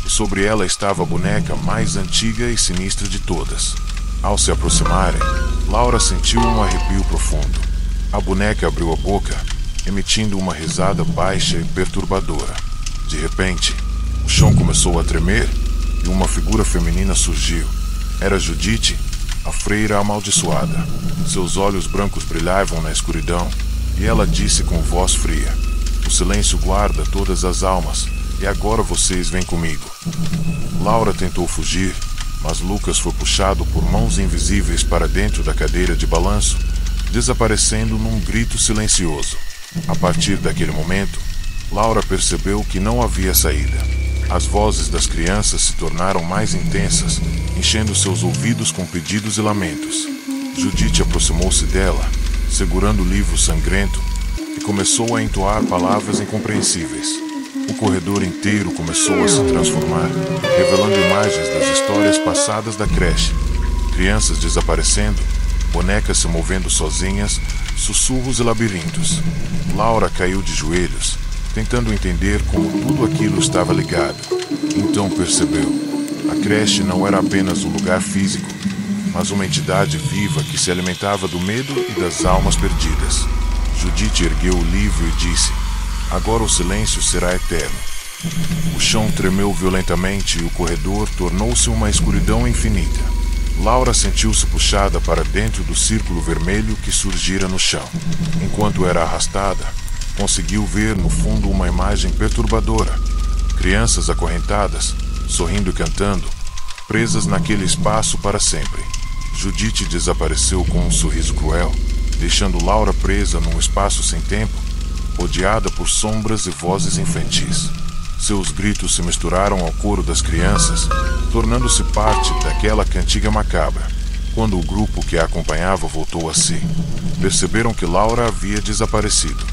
e sobre ela estava a boneca mais antiga e sinistra de todas. Ao se aproximarem, Laura sentiu um arrepio profundo. A boneca abriu a boca, emitindo uma risada baixa e perturbadora. De repente, o chão começou a tremer e uma figura feminina surgiu. Era Judite, a freira amaldiçoada. Seus olhos brancos brilhavam na escuridão, e ela disse com voz fria: "O silêncio guarda todas as almas, e agora vocês vêm comigo." Laura tentou fugir, mas Lucas foi puxado por mãos invisíveis para dentro da cadeira de balanço, desaparecendo num grito silencioso. A partir daquele momento, Laura percebeu que não havia saída. As vozes das crianças se tornaram mais intensas, enchendo seus ouvidos com pedidos e lamentos. Judite aproximou-se dela, segurando o livro sangrento, e começou a entoar palavras incompreensíveis. O corredor inteiro começou a se transformar, revelando imagens das histórias passadas da creche. Crianças desaparecendo, bonecas se movendo sozinhas, sussurros e labirintos. Laura caiu de joelhos, tentando entender como tudo aquilo estava ligado. Então percebeu: a creche não era apenas um lugar físico, mas uma entidade viva que se alimentava do medo e das almas perdidas. Judite ergueu o livro e disse: "Agora o silêncio será eterno." O chão tremeu violentamente e o corredor tornou-se uma escuridão infinita. Laura sentiu-se puxada para dentro do círculo vermelho que surgira no chão. Enquanto era arrastada, conseguiu ver no fundo uma imagem perturbadora. Crianças acorrentadas, sorrindo e cantando, presas naquele espaço para sempre. Judite desapareceu com um sorriso cruel, deixando Laura presa num espaço sem tempo, rodeada por sombras e vozes infantis. Seus gritos se misturaram ao coro das crianças, tornando-se parte daquela cantiga macabra. Quando o grupo que a acompanhava voltou a si, perceberam que Laura havia desaparecido.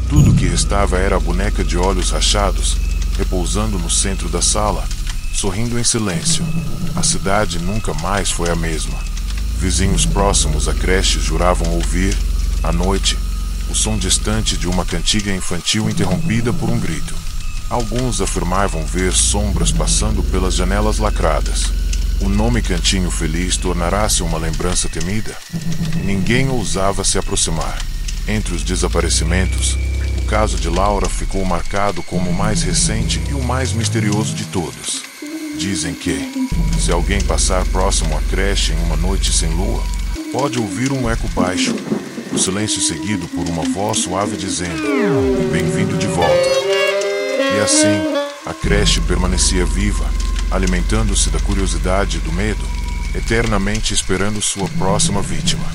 Tudo o que restava era a boneca de olhos rachados, repousando no centro da sala, sorrindo em silêncio. A cidade nunca mais foi a mesma. Vizinhos próximos à creche juravam ouvir, à noite, o som distante de uma cantiga infantil interrompida por um grito. Alguns afirmavam ver sombras passando pelas janelas lacradas. O nome Cantinho Feliz tornará-se uma lembrança temida. Ninguém ousava se aproximar. Entre os desaparecimentos, o caso de Laura ficou marcado como o mais recente e o mais misterioso de todos. Dizem que, se alguém passar próximo à creche em uma noite sem lua, pode ouvir um eco baixo, o silêncio seguido por uma voz suave dizendo: "Bem-vindo de volta." E assim, a creche permanecia viva, alimentando-se da curiosidade e do medo, eternamente esperando sua próxima vítima.